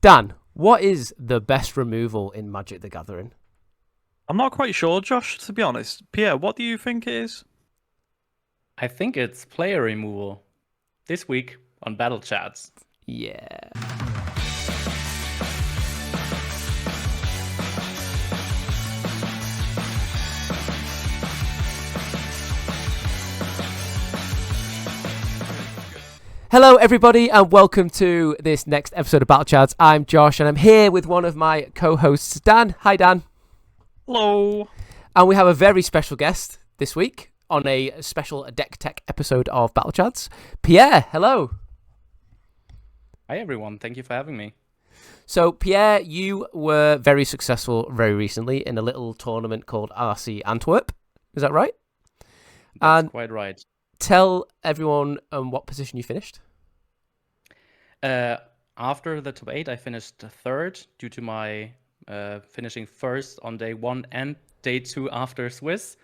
Dan, what is the best removal in Magic the Gathering? I'm not quite sure, Josh, to be honest. Pierre, what do you think it is? I think it's player removal this week on battlechads. Yeah. Hello, everybody, and welcome to this next episode of Battlechads. I'm Josh, and I'm here with one of my co-hosts, Dan. Hi, Dan. Hello. And we have a very special guest this week on a special Deck Tech episode of Battlechads. Pierre, hello. Hi, everyone. Thank you for having me. So, Pierre, you were very successful very recently in a little tournament called RC Antwerp. Is that right? That's quite right. Tell everyone what position you finished. After the top 8, I finished third due to my finishing first on day 1 and day 2 after Swiss.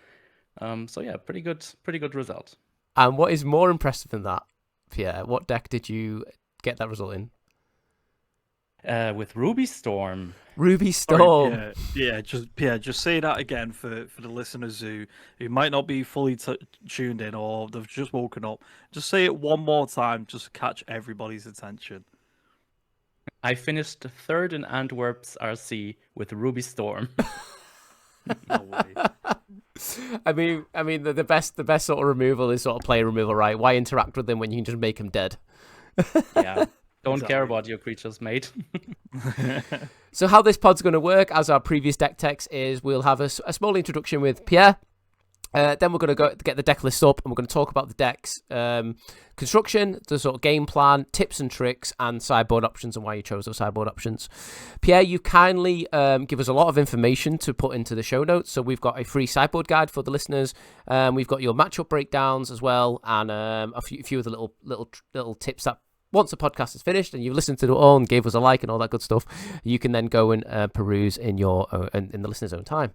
So yeah, pretty good result. And what is more impressive than that, Pierre? What deck did you get that result in? With Ruby Storm. Ruby Storm. Sorry, Pierre, just say that again for the listeners who might not be fully tuned in or they've just woken up. Just say it one more time, just to catch everybody's attention. I finished third in Antwerp's RC with Ruby Storm. No way. I mean, the best sort of removal is sort of player removal, right? Why interact with them when you can just make them dead? Yeah. Don't Exactly. care about your creatures, mate. So how this pod's going to work, as our previous deck techs, is we'll have a small introduction with Pierre. Then we're going to go get the deck list up, and we're going to talk about the deck's construction, the sort of game plan, tips and tricks, and sideboard options, and why you chose those sideboard options. Pierre, you kindly give us a lot of information to put into the show notes. So we've got a free sideboard guide for the listeners. We've got your matchup breakdowns as well, and a few of the little tips that, once the podcast is finished and you've listened to it all and gave us a like and all that good stuff, you can then go and peruse in in the listener's own time.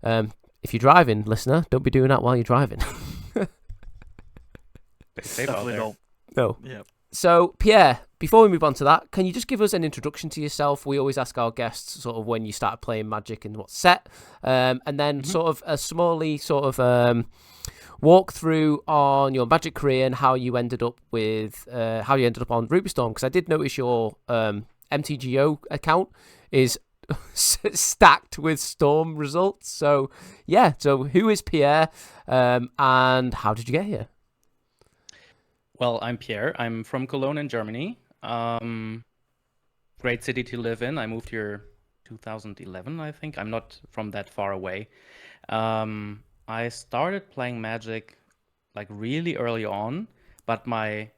If you're driving, listener, don't be doing that while you're driving. Definitely not. No. Yeah. So, Pierre, before we move on to that, can you just give us an introduction to yourself? We always ask our guests sort of when you started playing Magic and what set, and then sort of a smally sort of walk through on your Magic career and how you ended up on Ruby Storm, because I did notice your MTGO account is stacked with Storm results. So yeah, so who is Pierre, and how did you get here? Well, I'm Pierre. I'm from Cologne in Germany. Great city to live in. I moved here 2011, I think. I'm not from that far away. I started playing Magic like really early on, but my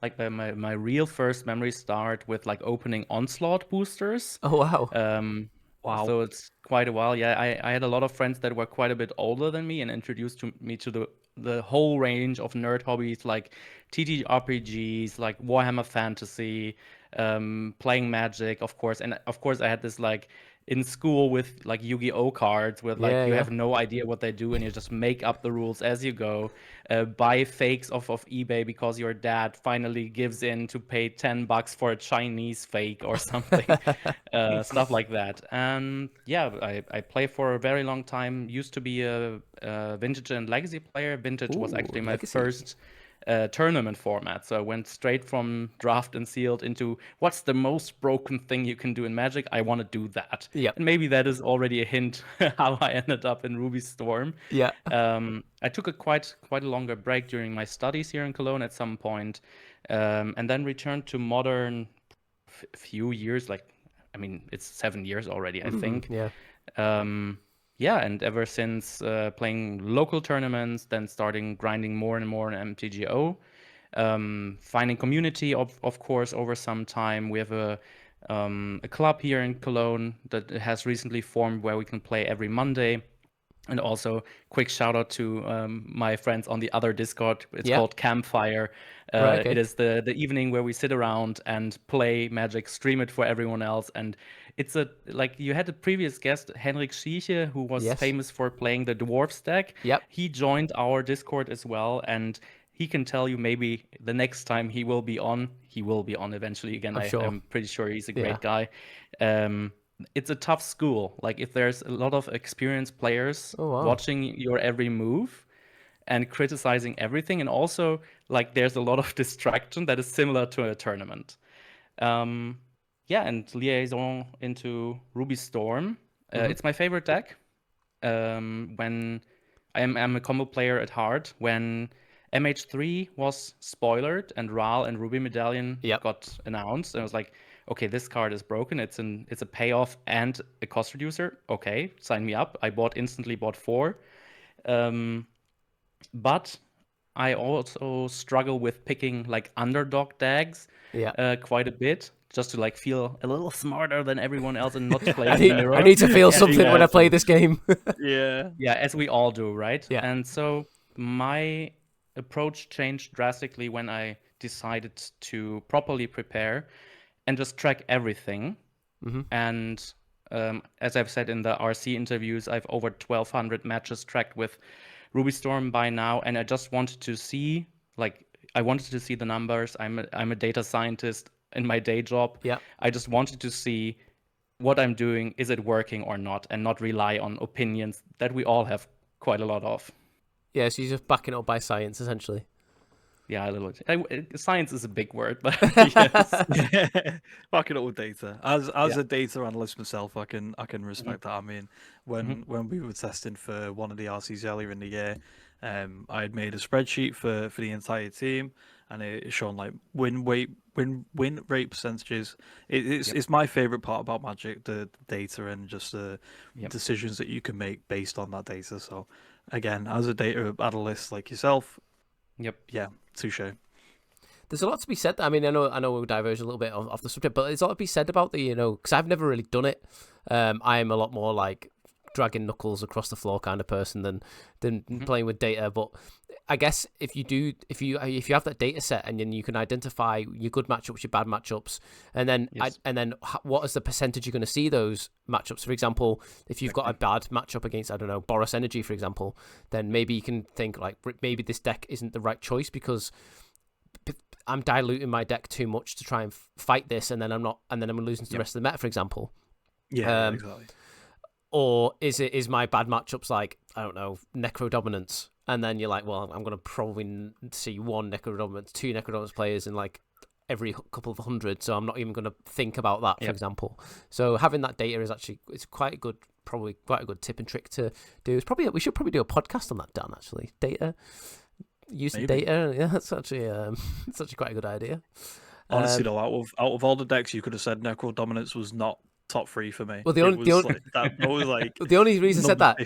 real first memories start with like opening Onslaught boosters. Oh wow. Wow. So it's quite a while. Yeah, I had a lot of friends that were quite a bit older than me and introduced me to the whole range of nerd hobbies like TTRPGs, like Warhammer Fantasy, playing Magic, of course. And of course I had this like in school with like Yu-Gi-Oh cards with like you have no idea what they do and you just make up the rules as you go. Buy fakes off of eBay because your dad finally gives in to pay $10 for a Chinese fake or something. Stuff like that. And yeah, I play for a very long time. Used to be a Vintage and Legacy player. Vintage was actually my Legacy. first tournament format. So I went straight from draft and sealed into what's the most broken thing you can do in Magic? I want to do that. Yep. And maybe that is already a hint how I ended up in Ruby Storm. Yeah. I took a quite a longer break during my studies here in Cologne at some point, and then returned to Modern few years. Like, I mean, it's 7 years already, I think. Yeah. Yeah, and ever since playing local tournaments, then starting grinding more and more in MTGO, finding community, of course, over some time. We have a club here in Cologne that has recently formed where we can play every Monday. And also, quick shout out to my friends on the other Discord. It's called Campfire. Right, okay. It is the evening where we sit around and play Magic, stream it for everyone else. And it's like you had a previous guest, Henrik Schieche, who was famous for playing the Dwarf deck. Yep. He joined our Discord as well, and he can tell you maybe the next time he will be on, he will be on eventually again. sure. I'm pretty sure he's a great guy. It's a tough school. Like if there's a lot of experienced players watching your every move and criticizing everything, and also like there's a lot of distraction that is similar to a tournament. And liaison into Ruby Storm. It's my favorite deck. When I'm a combo player at heart. When MH3 was spoilered and Ral and Ruby Medallion got announced, and I was like, okay, this card is broken. It's a payoff and a cost reducer. Okay, sign me up. I instantly bought 4. But I also struggle with picking like underdog decks quite a bit, just to like feel a little smarter than everyone else and not play in the mirror. I need to feel something when I play this game. Yeah, as we all do, right? Yeah. And so my approach changed drastically when I decided to properly prepare and just track everything. And as I've said in the RC interviews, I've over 1,200 matches tracked with Ruby Storm by now, and I just wanted to see, the numbers. I'm a data scientist in my day job. Yeah. I just wanted to see what I'm doing, is it working or not, and not rely on opinions that we all have quite a lot of. Yeah, so you're just backing it up by science, essentially. Yeah, a little. Science is a big word, but back it up with data. As a data analyst myself, I can respect that. I mean, when we were testing for one of the RCs earlier in the year, I had made a spreadsheet for the entire team, and it showed like win rate percentages. It's my favorite part about Magic, the data and just the decisions that you can make based on that data. So again, as a data analyst like yourself, yeah, touche. There's a lot to be said. I mean, I know we'll diverge a little bit off the subject, but there's a lot to be said about the, because I've never really done it. I'm a lot more like dragging knuckles across the floor kind of person than playing with data. But I guess if you have that data set and then you can identify your good matchups, your bad matchups, and then what is the percentage you're going to see those matchups? For example, if you've got a bad matchup against, I don't know, Boros Energy, for example, then maybe you can think like maybe this deck isn't the right choice because I'm diluting my deck too much to try and fight this, and then I'm losing to the rest of the meta, for example. Yeah, exactly. Or is my bad matchups like, I don't know, Necro Dominance, and then you're like, well, I'm going to probably see 1 Necro Dominance, 2 Necro Dominance players in like every couple of 100, so I'm not even going to think about that, for example. So having that data is actually, it's probably quite a good tip and trick to do. We should probably do a podcast on that, Dan, actually. Data, using data, yeah, that's actually quite a good idea. Honestly, though, out of all the decks, you could have said Necro Dominance was not top 3 for me. Well, the only reason I said that.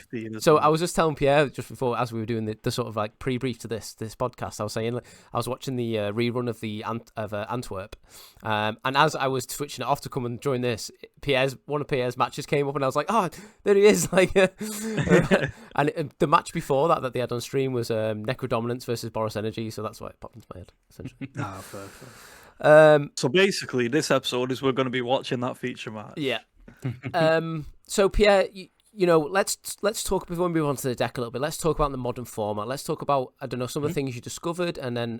So I was just telling Pierre just before, as we were doing the sort of like pre-brief to this podcast, I was saying I was watching the rerun of Antwerp, and as I was switching it off to come and join this, one of Pierre's matches came up, and I was like, oh, there he is! Like, and the match before that they had on stream was Necro Dominance versus Boros Energy, so that's why it popped into my head, essentially. Fair. So basically, this episode is we're going to be watching that feature match. Yeah. So Pierre, let's talk before we move on to the deck a little bit. Let's talk about the modern format. Let's talk about, I don't know, some of the things you discovered, and then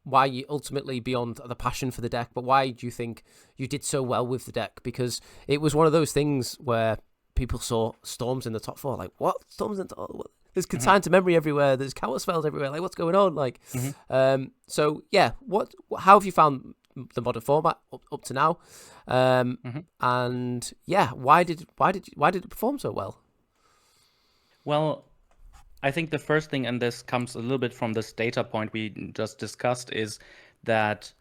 why you ultimately, beyond the passion for the deck, but why do you think you did so well with the deck? Because it was one of those things where people saw Storms in the top 4, like, what? Storms in the top 4? There's consigned to memory everywhere. There's counter spells everywhere. Like, what's going on? Like, so yeah, how have you found the modern format up to now? And yeah, why did it perform so well? Well, I think the first thing, and this comes a little bit from this data point we just discussed, is that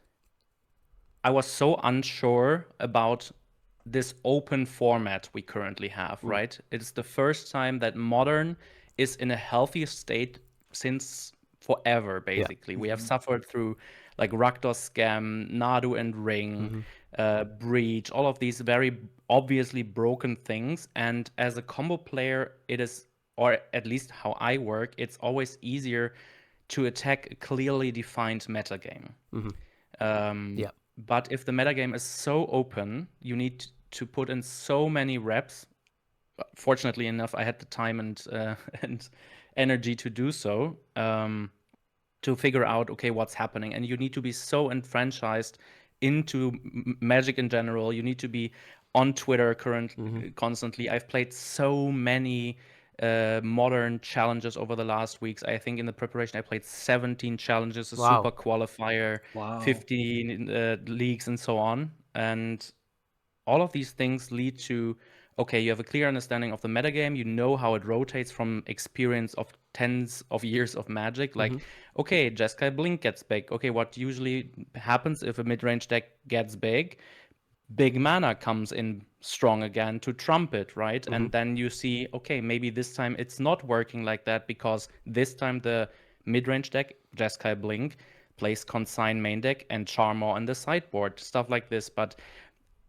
I was so unsure about this open format we currently have, right? It's the first time that Modern is in a healthy state since forever, basically. We have suffered through like Rakdos Scam, Nadu and Ring, Breach, all of these very obviously broken things. And as a combo player, it is, or at least how I work, it's always easier to attack a clearly defined metagame. But if the metagame is so open, you need to put in so many reps. Fortunately enough, I had the time and energy to do so, to figure out, okay, what's happening. And you need to be so enfranchised into Magic in general. You need to be on Twitter constantly. I've played so many modern challenges over the last weeks. I think in the preparation I played 17 challenges, a Wow. super qualifier, Wow. 15 leagues, and so on. And all of these things lead to, okay, you have a clear understanding of the metagame, you know how it rotates from experience of tens of years of Magic. Like, okay, Jeskai Blink gets big. Okay, what usually happens if a mid-range deck gets big? Big mana comes in strong again to trump it, right? And then you see, okay, maybe this time it's not working like that because this time the mid-range deck, Jeskai Blink, plays Consign main deck and Charmor on the sideboard, stuff like this. But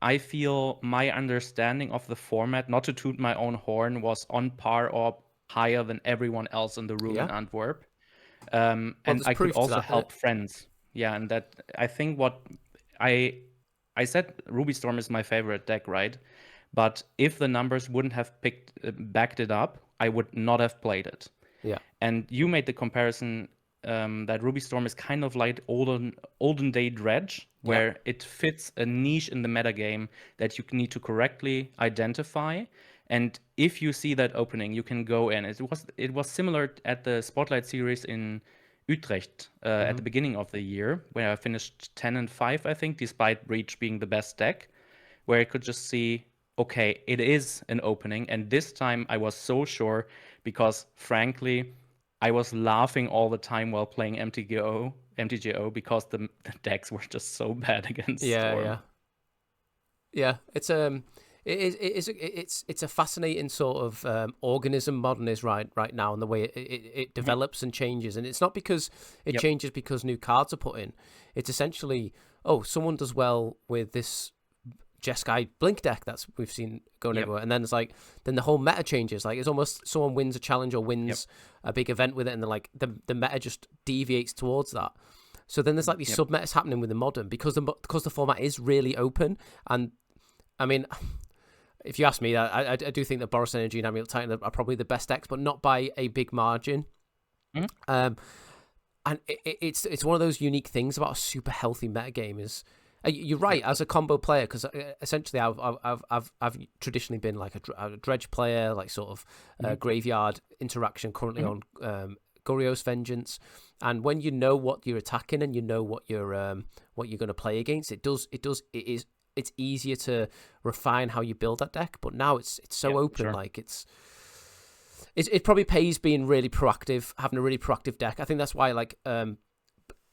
I feel my understanding of the format, not to toot my own horn, was on par or higher than everyone else in the room in Antwerp. And I could also help friends. Yeah, and that I think what I said Ruby Storm is my favorite deck, right? But if the numbers wouldn't have backed it up, I would not have played it. Yeah. And you made the comparison that Ruby Storm is kind of like olden day Dredge, where it fits a niche in the metagame that you need to correctly identify. And if you see that opening, you can go in. It was similar at the Spotlight series in Utrecht at the beginning of the year, where I finished 10-5, I think, despite Breach being the best deck, where I could just see, okay, it is an opening. And this time I was so sure because, frankly, I was laughing all the time while playing MTGO because the decks were just so bad against Storm. Yeah. It's a fascinating sort of organism modern is right now, and the way it develops and changes. And it's not because it changes because new cards are put in. It's essentially, someone does well with this Jeskai Blink deck that's we've seen going everywhere, and then it's like then the whole meta changes. Like it's almost someone wins a challenge or wins a big event with it, and then like the meta just deviates towards that. So then there's like these sub metas happening with the modern because the format is really open. And I mean, if you ask me, I do think that Boros Energy and Amulet Titan are probably the best decks, but not by a big margin. And it's one of those unique things about a super healthy metagame is. You're right, as a combo player, because essentially I've traditionally been like a dredge player, like sort of graveyard interaction. Currently on Gurios Vengeance, and when you know what you're attacking and you know what you're going to play against, it's easier to refine how you build that deck. But now it's so open, like it probably pays being really proactive, having a really proactive deck. I think that's why like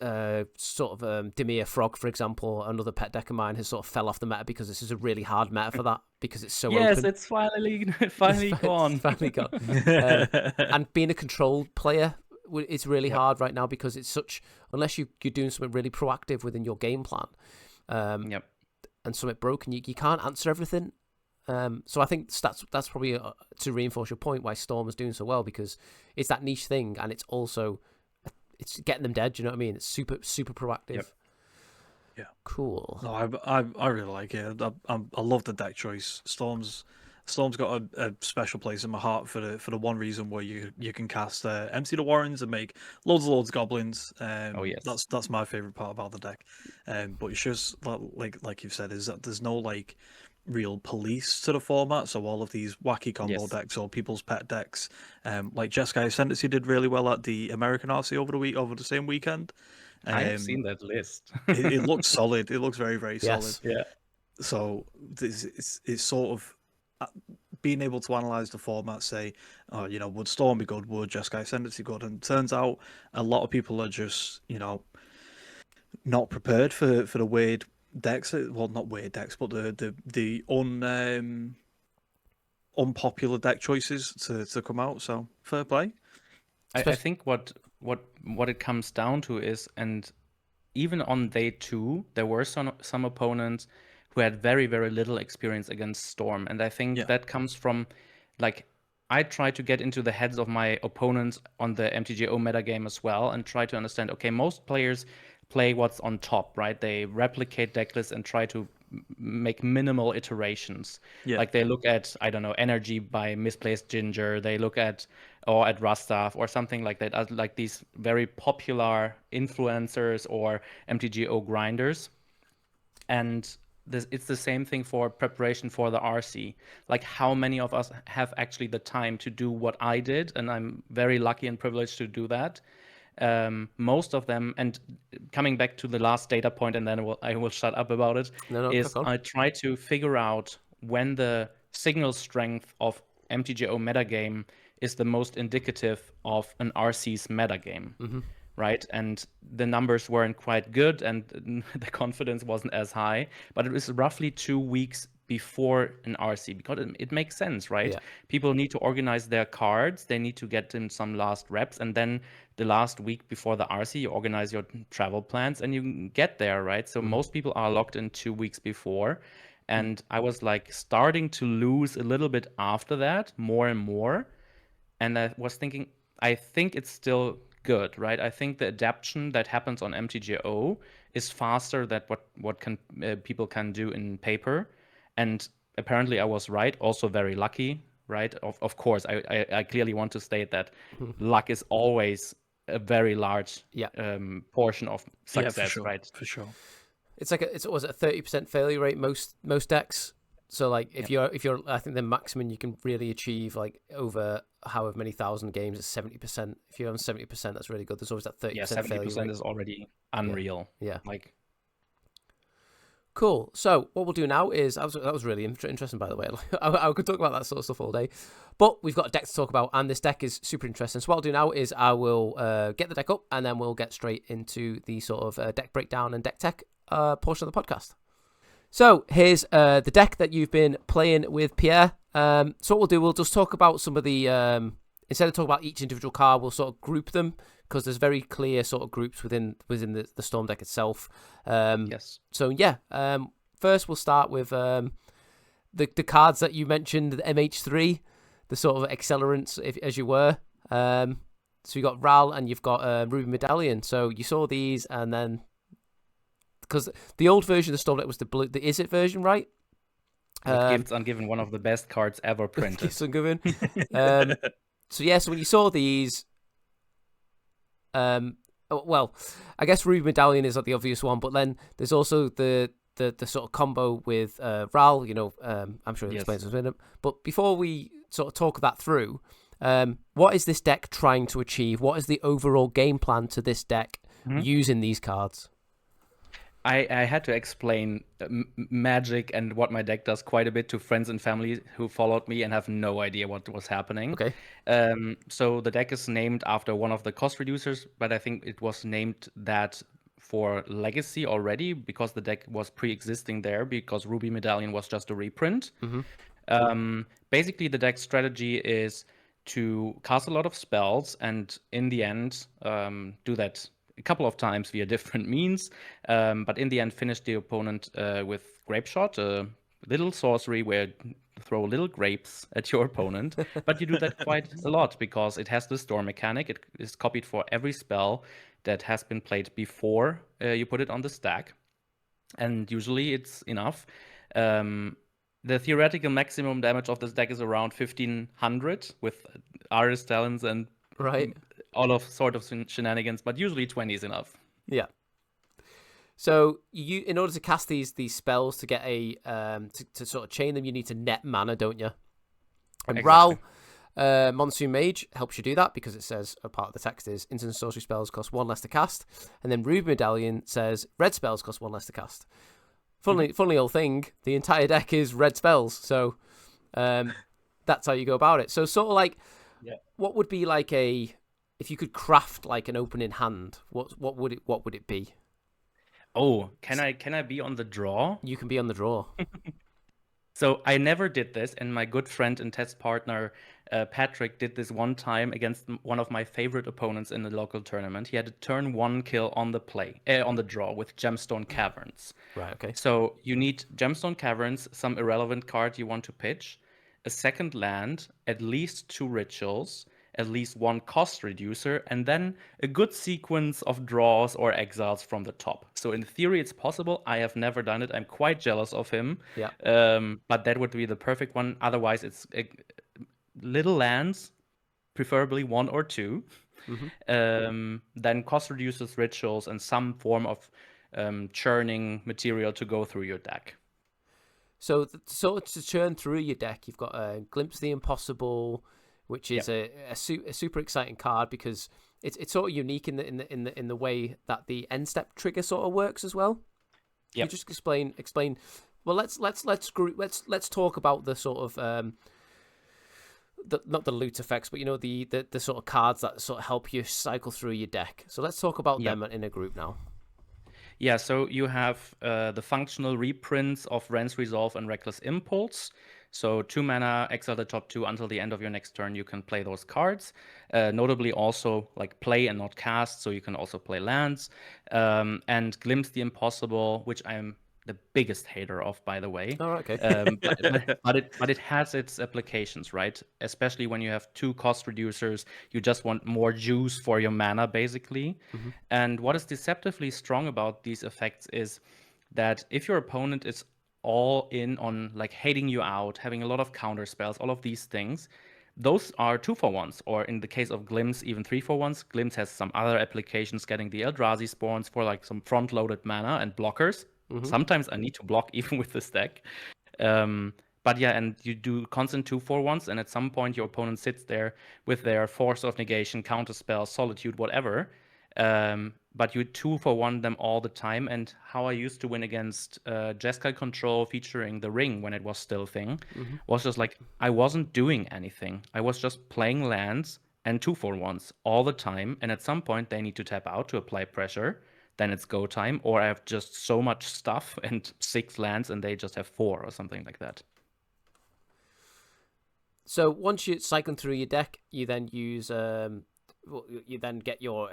Dimir Frog, for example, another pet deck of mine, has sort of fell off the meta because this is a really hard meta for that because it's so open. Yes, it's finally gone. It's finally gone. And being a controlled player, it's really hard right now because it's unless you're doing something really proactive within your game plan, and something broken, you can't answer everything. So I think that's probably to reinforce your point why Storm is doing so well, because it's that niche thing and it's also it's getting them dead. Do you know what I mean? It's super proactive. Yeah. Cool. No, I really like it. I love the deck choice. Storm's got a special place in my heart for the one reason where you can cast empty the Warrens and make loads of goblins. That's my favorite part about the deck. But it's just like you've said, is that there's no like real police to the format, so all of these wacky combo decks or people's pet decks, like Jeskai Ascendancy did really well at the American RC over the same weekend. I've seen that list. it looks solid. It looks very, very solid. Yes. Yeah. So it's sort of being able to analyze the format, say, would Storm be good? Would Jeskai Ascendancy good? And it turns out a lot of people are just, not prepared for the weird decks. Well, not weird decks, but the unpopular deck choices to come out. So fair play. I think what it comes down to is, and even on day 2, there were some opponents who had very, very little experience against Storm, and I think that comes from like I try to get into the heads of my opponents on the MTGO metagame as well, and try to understand. Okay, most players play what's on top, right? They replicate deck lists and try to make minimal iterations. Yeah. Like they look at, I don't know, energy by misplaced ginger. They look at Rustaf or something like that, like these very popular influencers or MTGO grinders. And it's the same thing for preparation for the RC. Like how many of us have actually the time to do what I did, and I'm very lucky and privileged to do that. Most of them, and coming back to the last data point, and then I will shut up about it, is I try to figure out when the signal strength of MTGO metagame is the most indicative of an RC's metagame. Mm-hmm. Right, and the numbers weren't quite good, and the confidence wasn't as high. But it was roughly 2 weeks before an RC, because it makes sense, right? Yeah. People need to organize their cards, they need to get them some last reps, and then the last week before the RC, you organize your travel plans, and you get there, right? So most people are locked in 2 weeks before, and I was like starting to lose a little bit after that, more and more, and I was thinking, I think it's still good, right? I think the adaptation that happens on MTGO is faster than what people can do in paper, and apparently I was right. Also very lucky, right? Of course, I clearly want to state that luck is always a very large portion of success, for sure, right? For sure. It's like a 30% failure rate most decks. So like if you're I think the maximum you can really achieve like over however many thousand games is 70%. If you're on 70%, that's really good. There's always that 30% failure rate. 70% is already unreal. Yeah. Like cool. So what we'll do now is that was really interesting, by the way. I could talk about that sort of stuff all day, but we've got a deck to talk about, and this deck is super interesting. So what I'll do now is I will get the deck up, and then we'll get straight into the sort of deck breakdown and deck tech portion of the podcast. So here's the deck that you've been playing with Pierre. So what we'll do, we'll just talk about some of the, instead of talking about each individual card, we'll sort of group them, because there's very clear sort of groups within the Storm deck itself. Yes. So yeah, first we'll start with the cards that you mentioned, the MH3, the sort of accelerants, as you were. So you got Ral and you've got Ruby Medallion. So you saw these, and then, because the old version of the Storm deck was the Izzet version, right? Gifts Ungiven, one of the best cards ever printed. Gifts Ungiven. So yeah, so when you saw these, well, I guess Ruby Medallion is like the obvious one, but then there's also the sort of combo with Ral. You know, I'm sure it explains in a minute. But before we sort of talk that through, what is this deck trying to achieve? What is the overall game plan to this deck using these cards? I had to explain Magic and what my deck does quite a bit to friends and family who followed me and have no idea what was happening. Okay. So the deck is named after one of the cost reducers, but I think it was named that for Legacy already, because the deck was pre-existing there, because Ruby Medallion was just a reprint. Basically, the deck strategy is to cast a lot of spells, and in the end, do that a couple of times via different means, but in the end finish the opponent with Grape Shot, a little sorcery where you throw little grapes at your opponent, but you do that quite a lot because it has the Storm mechanic. It is copied for every spell that has been played before you put it on the stack, and usually it's enough. The theoretical maximum damage of this deck is around 1500 with Aris Talons and all of sort of shenanigans, but usually 20 is enough. Yeah. So you, in order to cast these spells to get a to sort of chain them, you need to net mana, don't you? And exactly. Ral, Monsoon Mage, helps you do that because it says a part of the text is instant sorcery spells cost 1 less to cast, and then Ruby Medallion says red spells cost 1 less to cast. Funny old thing, the entire deck is red spells, so that's how you go about it. So sort of like, what would be like if you could craft like an opening hand, what would it be? Oh, can I be on the draw? You can be on the draw. So I never did this, and my good friend and test partner Patrick did this one time against one of my favorite opponents in the local tournament. He had a turn 1 kill on the draw with Gemstone Caverns. Right. Okay. So you need Gemstone Caverns, some irrelevant card you want to pitch, a second land, at least 2 rituals, at least one cost reducer, and then a good sequence of draws or exiles from the top. So in theory, it's possible. I have never done it. I'm quite jealous of him. Yeah. But that would be the perfect one. Otherwise, it's little lands, preferably 1 or 2. Then cost reduces, rituals, and some form of churning material to go through your deck. So to churn through your deck, you've got Glimpse the Impossible, which is a super exciting card because it's sort of unique in the way that the end step trigger sort of works as well. Can you just explain? Well, let's talk about the sort of not the loot effects, but the sort of cards that sort of help you cycle through your deck. So let's talk about them in a group now. Yeah, so you have the functional reprints of Ren's Resolve and Reckless Impulse. So 2 mana, exile the top 2 until the end of your next turn. You can play those cards. Notably also like play and not cast, so you can also play lands. And Glimpse the Impossible, which I'm the biggest hater of, by the way. Oh, okay. But it has its applications, right? Especially when you have 2 cost reducers, you just want more juice for your mana, basically. And what is deceptively strong about these effects is that if your opponent is all in on like hating you out, having a lot of counter spells, all of these things, those are 2-for-1s, or in the case of Glimpse, even 3-for-1s. Glimpse has some other applications, getting the Eldrazi spawns for like some front-loaded mana and blockers. Sometimes I need to block even with this deck. But yeah, and you do constant 2-for-1s, and at some point your opponent sits there with their Force of Negation, Counterspell, Solitude, whatever. But you 2-for-1 them all the time. And how I used to win against Jeskai Control featuring the Ring when it was still a thing was just like I wasn't doing anything. I was just playing lands and 2-for-1s all the time. And at some point they need to tap out to apply pressure. Then it's go time, or I have just so much stuff and 6 lands and they just have 4 or something like that. So once you cycle through your deck, you then use you then get your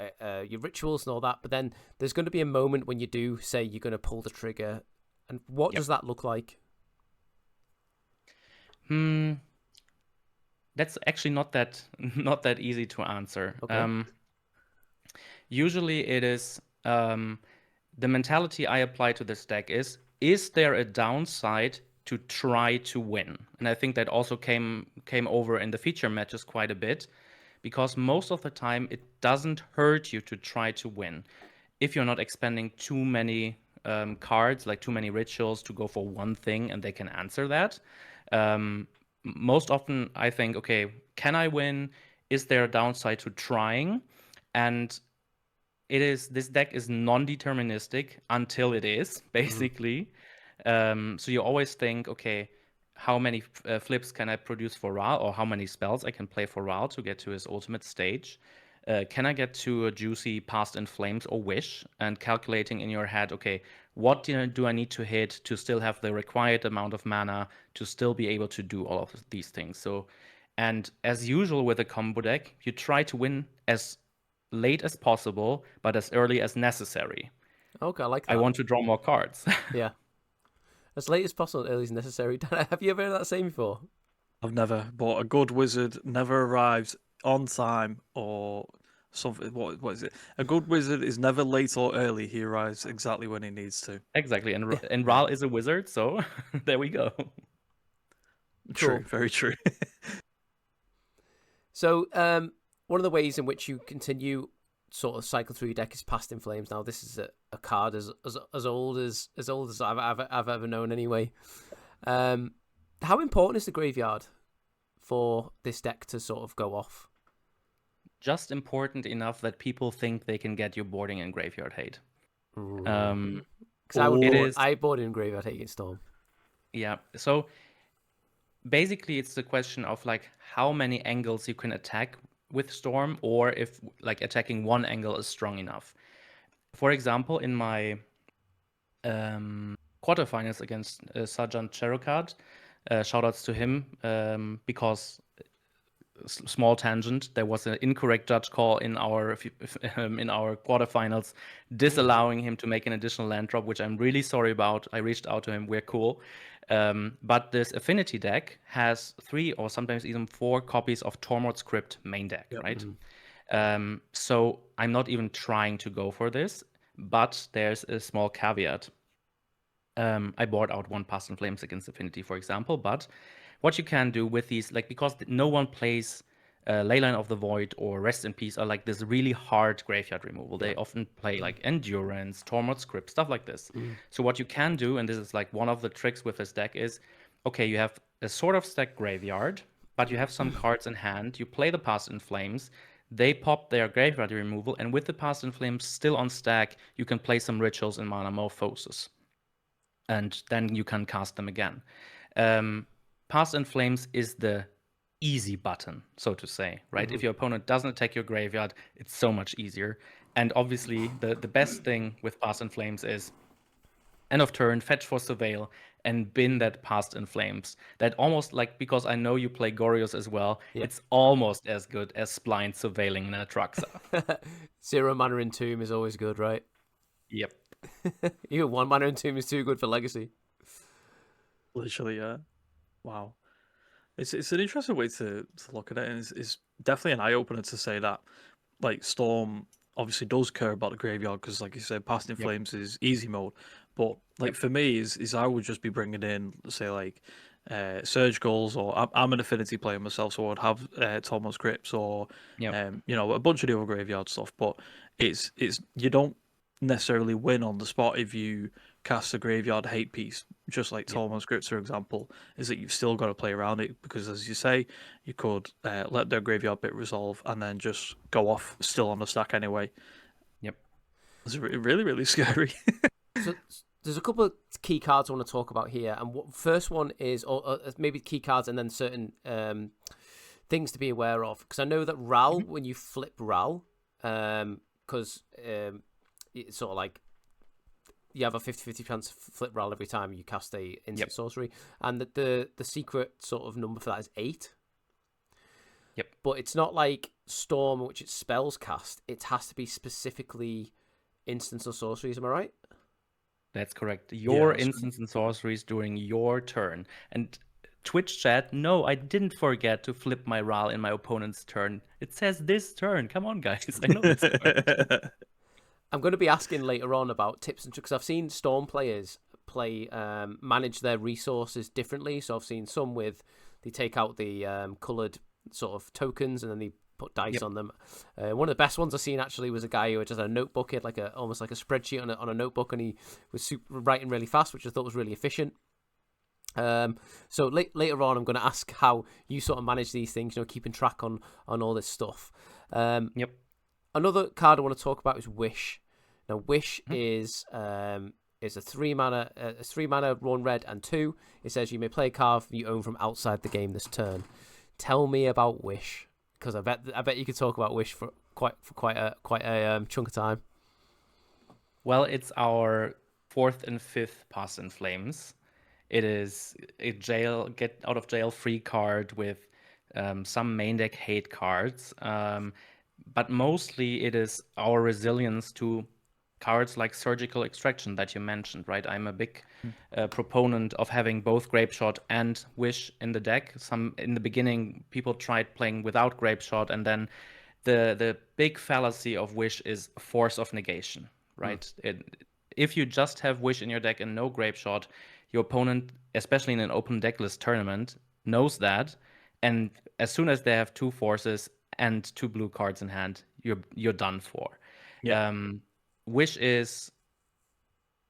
rituals and all that. But then there's going to be a moment when you do say you're going to pull the trigger, and what does that look like? That's actually not that easy to answer. Okay. Usually it is. The mentality I apply to this deck is there a downside to try to win? And I think that also came over in the feature matches quite a bit, because most of the time it doesn't hurt you to try to win if you're not expending too many cards, like too many rituals to go for one thing and they can answer that. Most often I think, okay, can I win? Is there a downside to trying? And this deck is non-deterministic until it is, basically. So you always think, okay, how many flips can I produce for Ra, or how many spells I can play for Ra to get to his ultimate stage? Can I get to a juicy Past in Flames or Wish? And calculating in your head, okay, what do I need to hit to still have the required amount of mana to still be able to do all of these things? So, and as usual with a combo deck, you try to win as late as possible, but as early as necessary. Okay, I like that. I want to draw more cards. Yeah. As late as possible, early as necessary. Have you ever heard that saying before? I've never, but a good wizard never arrives on time or something. What is it? A good wizard is never late or early. He arrives exactly when he needs to. Exactly, and Ral is a wizard, so there we go. Cool. True, very true. So, one of the ways in which you continue sort of cycle through your deck is Past in Flames. Now, this is a card as old as I've ever known. Anyway, how important is the graveyard for this deck to sort of go off? Just important enough that people think they can get you boarding in Graveyard Hate. Because I board in Graveyard Hate against Storm. Yeah, so basically it's the question of like how many angles you can attack with Storm, or if like attacking one angle is strong enough. For example, in my quarterfinals against Sajjan Cherokard, shoutouts to him, because small tangent. There was an incorrect judge call in our quarterfinals, disallowing him to make an additional land drop, which I'm really sorry about. I reached out to him. We're cool. But this affinity deck has 3 or sometimes even 4 copies of Tormod's Crypt main deck, right? So I'm not even trying to go for this, but there's a small caveat. I bought out 1 Past in Flames against Affinity, for example, but what you can do with these, like, because no one plays Leyline of the Void or Rest in Peace, are like this really hard graveyard removal. They often play like Endurance, Tormod's Crypt, stuff like this. So what you can do, and this is like one of the tricks with this deck, is okay, you have a sort of stacked graveyard, but you have some cards in hand. You play the Past in Flames, they pop their graveyard removal, and with the Past in Flames still on stack, you can play some rituals in Mana Morphosis. And then you can cast them again. Past in Flames is the easy button, so to say, right? If your opponent doesn't attack your graveyard, it's so much easier. And obviously, the best thing with Past in Flames is end of turn, fetch for Surveil, and bin that Past in Flames. That almost, like, because I know you play Gorios as well, it's almost as good as blind surveilling in a Traxa. 0 mana Entomb is always good, right? Yep. Even 1 mana Entomb is too good for Legacy. Literally, yeah. Wow. It's an interesting way to look at it, and it's definitely an eye opener to say that, like, Storm obviously does care about the graveyard because, like you said, Past in Flames is easy mode. But like for me, is I would just be bringing in, say, like Surge Goals, or I'm an Affinity player myself, so I'd have Tormod's Crypts, or you know, a bunch of the other graveyard stuff. But it's you don't necessarily win on the spot if you cast a graveyard hate piece, just like Tormod's Crypts, for example, is that you've still got to play around it, because as you say, you could let their graveyard bit resolve and then just go off still on the stack anyway. Yep. It's really, really scary. So there's a couple of key cards I want to talk about here, and first one is, or maybe key cards and then certain things to be aware of, because I know that Ral, when you flip Ral, because it's sort of like you have a 50-50 chance to flip Ral every time you cast a instant sorcery, and the secret sort of number for that is 8. Yep. But it's not like Storm, which it's spells cast. It has to be specifically instants or sorceries. Am I right? That's correct. Your instants and sorceries during your turn. And Twitch chat, no, I didn't forget to flip my Ral in my opponent's turn. It says this turn. Come on, guys. I know this turn. I'm going to be asking later on about tips and tricks. I've seen Storm players play manage their resources differently. So I've seen some with, they take out the coloured sort of tokens and then they put dice on them. One of the best ones I've seen actually was a guy who had just a notebook, he had like almost like a spreadsheet on a notebook, and he was writing really fast, which I thought was really efficient. So later on, I'm going to ask how you sort of manage these things, you know, keeping track on all this stuff. Another card I want to talk about is Wish. Now, Wish is a 3 mana, 1 red and 2. It says you may play a card you own from outside the game this turn. Tell me about Wish, because I bet you could talk about Wish for quite a chunk of time. Well, it's our 4th and 5th Past in Flames. It is a get out of jail free card with some main deck hate cards. But mostly it is our resilience to cards like Surgical Extraction that you mentioned, right? I'm a big proponent of having both Grapeshot and Wish in the deck. In the beginning, people tried playing without Grapeshot, and then the big fallacy of Wish is Force of Negation, right? If you just have Wish in your deck and no Grapeshot, your opponent, especially in an open decklist tournament, knows that, and as soon as they have 2 forces and 2 blue cards in hand, you're done for. Wish is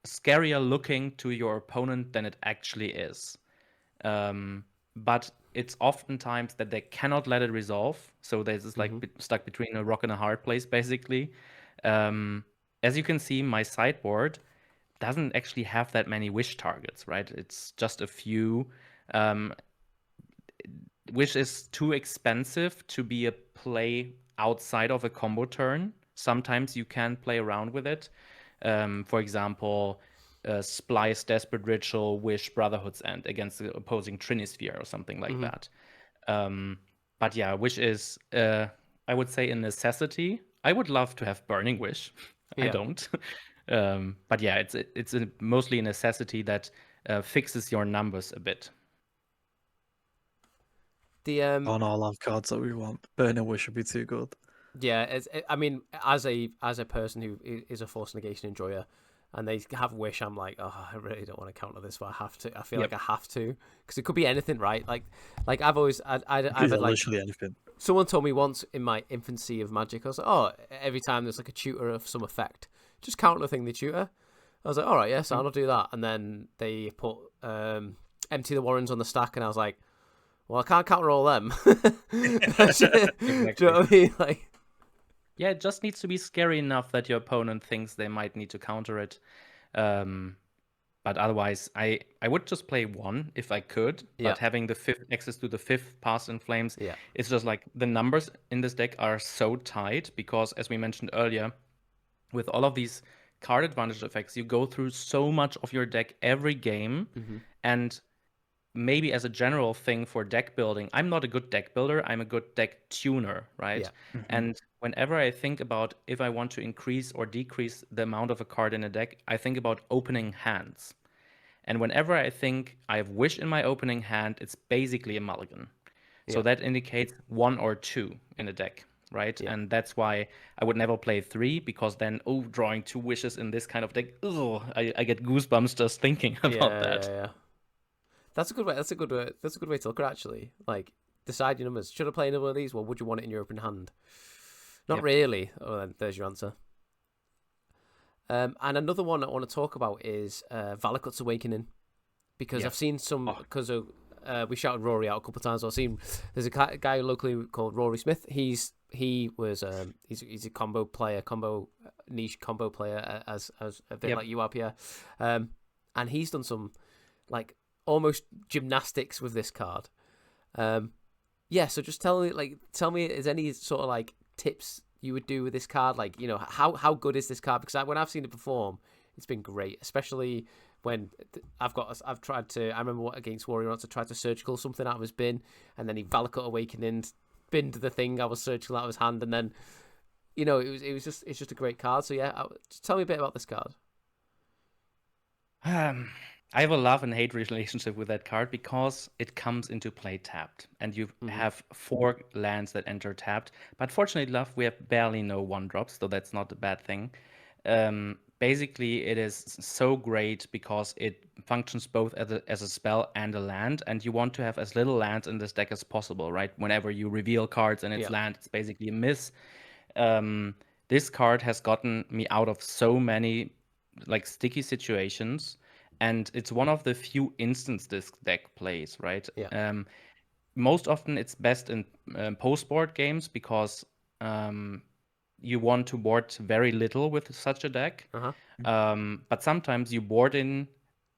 scarier looking to your opponent than it actually is. But it's oftentimes that they cannot let it resolve. So they're just like stuck between a rock and a hard place, basically. As you can see, my sideboard doesn't actually have that many Wish targets, right? It's just a few. Wish is too expensive to be a play outside of a combo turn. Sometimes you can play around with it. For example, Splice, Desperate Ritual, Wish, Brotherhood's End against the opposing Trinisphere or something like that. but yeah, Wish is, I would say, a necessity. I would love to have Burning Wish. I Yeah. don't. But yeah, it's mostly a necessity that fixes your numbers a bit. The On all our cards that we want, Burning Wish would be too good. Yeah, I mean, as a person who is a Force Negation enjoyer, and they have Wish, I'm like, oh, I really don't want to counter this, but I have to. I feel like I have to, because it could be anything, right? Like I've always, I've had like Literally anything. someone told me once in my infancy of Magic, I was like, oh, every time there's like a tutor of some effect, just counter the thing they tutor. I was like, all right, yes, I'll do that. And then they put empty the Warrens on the stack, and I was like, well, I can't counter all them. Do you know what I mean? Like. Yeah, it just needs to be scary enough that your opponent thinks they might need to counter it. But otherwise, I would just play one if I could. But having the fifth access to the fifth Past in Flames, it's just like the numbers in this deck are so tight because, as we mentioned earlier, with all of these card advantage effects, you go through so much of your deck every game, and maybe as a general thing for deck building, I'm not a good deck builder, I'm a good deck tuner, right? And whenever I think about if I want to increase or decrease the amount of a card in a deck, I think about opening hands. And whenever I think I have Wish in my opening hand, it's basically a mulligan. So that indicates 1 or 2 in a deck, right? And that's why I would never play 3, because then, drawing 2 Wishes in this kind of deck, I get goosebumps just thinking about that. Yeah. That's a good way. That's a good way to look at it, actually. Like, decide your numbers. Should I play another one of these? Well, would you want it in your open hand? Not really. Oh, then there's your answer. And another one I want to talk about is Valakut's Awakening, because I've seen some, because we shouted Rory out a couple of times. I've seen there's a guy locally called Rory Smith. He's a combo player, niche combo player, as a bit like you are, Pierre. And he's done some like almost gymnastics with this card. So just tell me, is any sort of like tips you would do with this card? Like, you know, how good is this card? Because when I've seen it perform, it's been great, especially when I've tried to. I remember against Warrior once I tried to surgical something out of his bin, and then he Valakut Awakening binned the thing I was surgical out of his hand, and then, you know, it's just a great card. So yeah, just tell me a bit about this card. I have a love and hate relationship with that card because it comes into play tapped, and you have 4 lands that enter tapped. But fortunately enough, we have barely no 1-drops, so that's not a bad thing. Basically, it is so great because it functions both as a spell and a land, and you want to have as little lands in this deck as possible, right? Whenever you reveal cards and it's land, it's basically a miss. This card has gotten me out of so many like sticky situations. And it's one of the few instance this deck plays, right? Most often it's best in post-board games because you want to board very little with such a deck. But sometimes you board in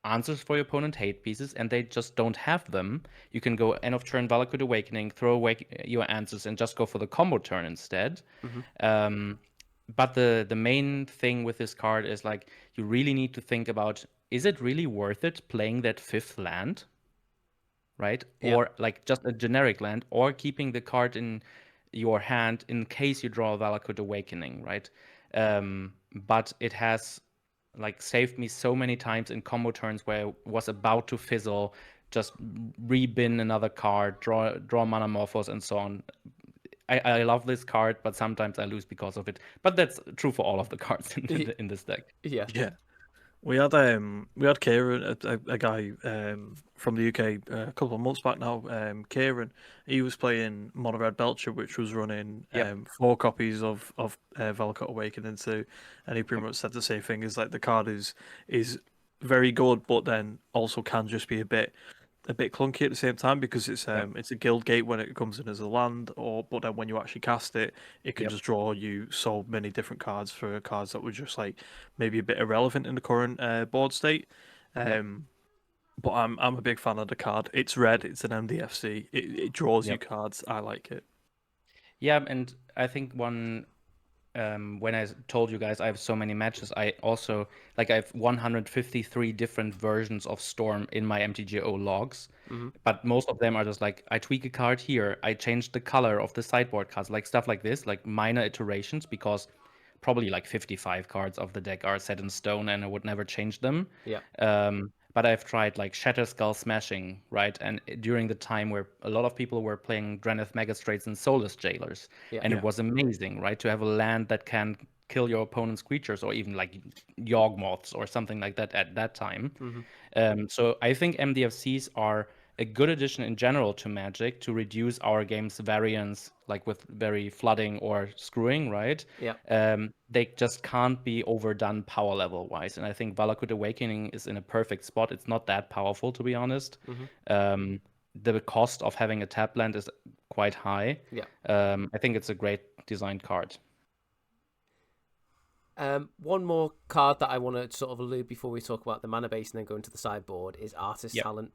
answers for your opponent hate pieces and they just don't have them. You can go end of turn Valakut Awakening, throw away your answers and just go for the combo turn instead. But the main thing with this card is like you really need to think about, is it really worth it playing that 5th land, right? Or like just a generic land, or keeping the card in your hand in case you draw a Valakut Awakening, right? But it has like saved me so many times in combo turns where I was about to fizzle, just re-bin another card, draw Mana Morphos and so on. I love this card, but sometimes I lose because of it. But that's true for all of the cards in this deck. Yeah. We had Kieran, a guy from the UK a couple of months back now. Kieran, he was playing Mono Red Belcher, which was running 4 copies of Valakut Awakening 2, and he pretty much said the same thing. Is like the card is very good, but then also can just be a bit clunky at the same time because it's a guild gate when it comes in as a land, but then when you actually cast it, it can just draw you so many different cards for cards that were just like maybe a bit irrelevant in the current board state. But I'm a big fan of the card. It's red. It's an MDFC. It draws you cards. I like it. Yeah, and I think one when I told you guys I have so many matches, I also I have 153 different versions of Storm in my MTGO logs. But most of them are just like, I tweak a card here, I change the color of the sideboard cards, like stuff like this, like minor iterations, because probably like 55 cards of the deck are set in stone and I would never change them. Yeah. But I've tried like Shatter Skull Smashing, right? And during the time where a lot of people were playing Dreneth Magistrates and Soulless Jailers, and it was amazing, right? To have a land that can kill your opponent's creatures, or even like Yawgmoths or something like that at that time. So I think MDFCs are a good addition in general to Magic to reduce our game's variance, like with very flooding or screwing, right? Yeah. They just can't be overdone power level wise. And I think Valakut Awakening is in a perfect spot. It's not that powerful, to be honest. The cost of having a tap land is quite high. Yeah. I think it's a great designed card. One more card that I want to sort of allude before we talk about the mana base and then go into the sideboard is Artist Talent.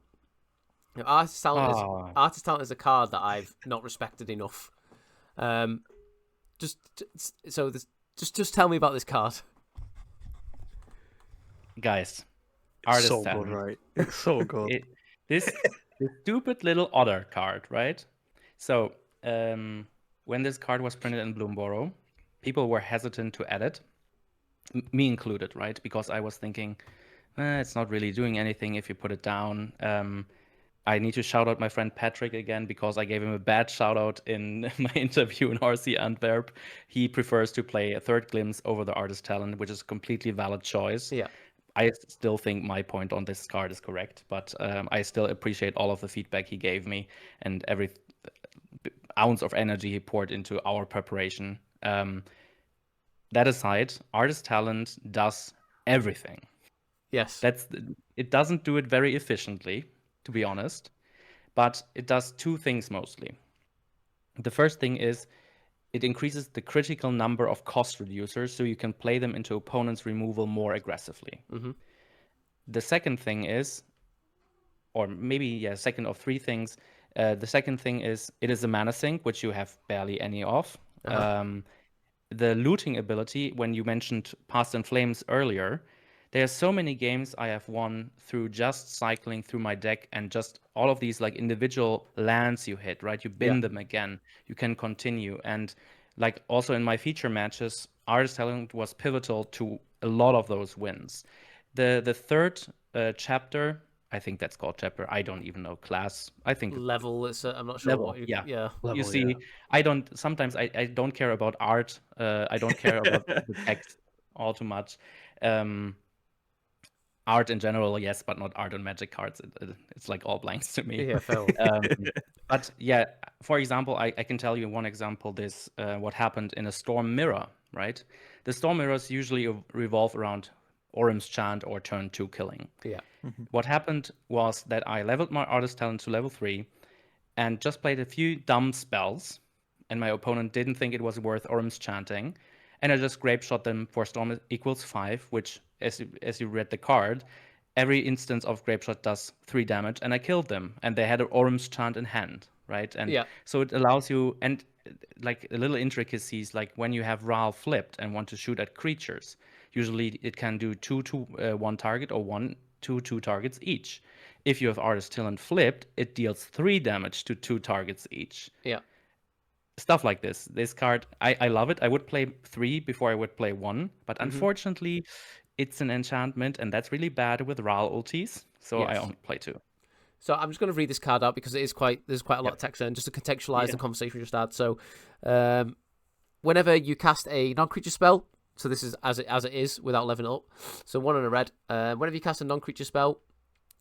Now, Artist Talent is a card that I've not respected enough. Just tell me about this card, guys. Artist so Talent. Good, right? It's so good. This stupid little otter card, right? So when this card was printed in Bloomborough, people were hesitant to add it, me included, right? Because I was thinking, it's not really doing anything if you put it down. I need to shout out my friend Patrick again, because I gave him a bad shout out in my interview in RC Antwerp. He prefers to play a Third Glimpse over the Artist Talent, which is a completely valid choice. Yeah. I still think my point on this card is correct, but I still appreciate all of the feedback he gave me and every ounce of energy he poured into our preparation. That aside, Artist Talent does everything. Yes. It doesn't do it very efficiently, to be honest, but it does two things mostly. The first thing is it increases the critical number of cost reducers, so you can play them into opponent's removal more aggressively. The second thing is, or maybe, second of three things, the second thing is it is a mana sink, which you have barely any of. The looting ability, when you mentioned Past in Flames earlier, there are so many games I have won through just cycling through my deck and just all of these like individual lands you hit, right? You bin them again, you can continue. And like also in my feature matches, Artist Talent was pivotal to a lot of those wins. The third chapter, I think that's called chapter. I don't even know class. I think level. I'm not sure. Level, what level, you see, I don't. Sometimes I don't care about art. I don't care about the text all too much. Art in general, yes, but not art on Magic cards. It's like all blanks to me. Yeah, fair. But yeah, for example, I can tell you one example. This what happened in a Storm Mirror, right? The Storm Mirrors usually revolve around Orim's Chant or turn 2 killing. Yeah. What happened was that I leveled my Artist Talent to level 3 and just played a few dumb spells, and my opponent didn't think it was worth Orim's Chanting, and I just grape shot them for Storm equals 5, which, as you read the card, every instance of grape shot does 3 damage, and I killed them, and they had an Orim's Chant in hand, right? And so it allows you, and like a little intricacies, like when you have Ral flipped and want to shoot at creatures, usually it can do 2 to 1 target or 1 to 2 targets each. If you have Artist Talent flipped, it deals 3 damage to 2 targets each. Yeah. Stuff like this. This card, I love it. I would play 3 before I would play 1, but unfortunately, it's an enchantment, and that's really bad with Ral ultis, so I only play 2. So I'm just going to read this card out because there's quite a lot of text in, just to contextualize the conversation we just had. So whenever you cast a non-creature spell, so this is as it is without leveling up, so 1 and a red, whenever you cast a non-creature spell,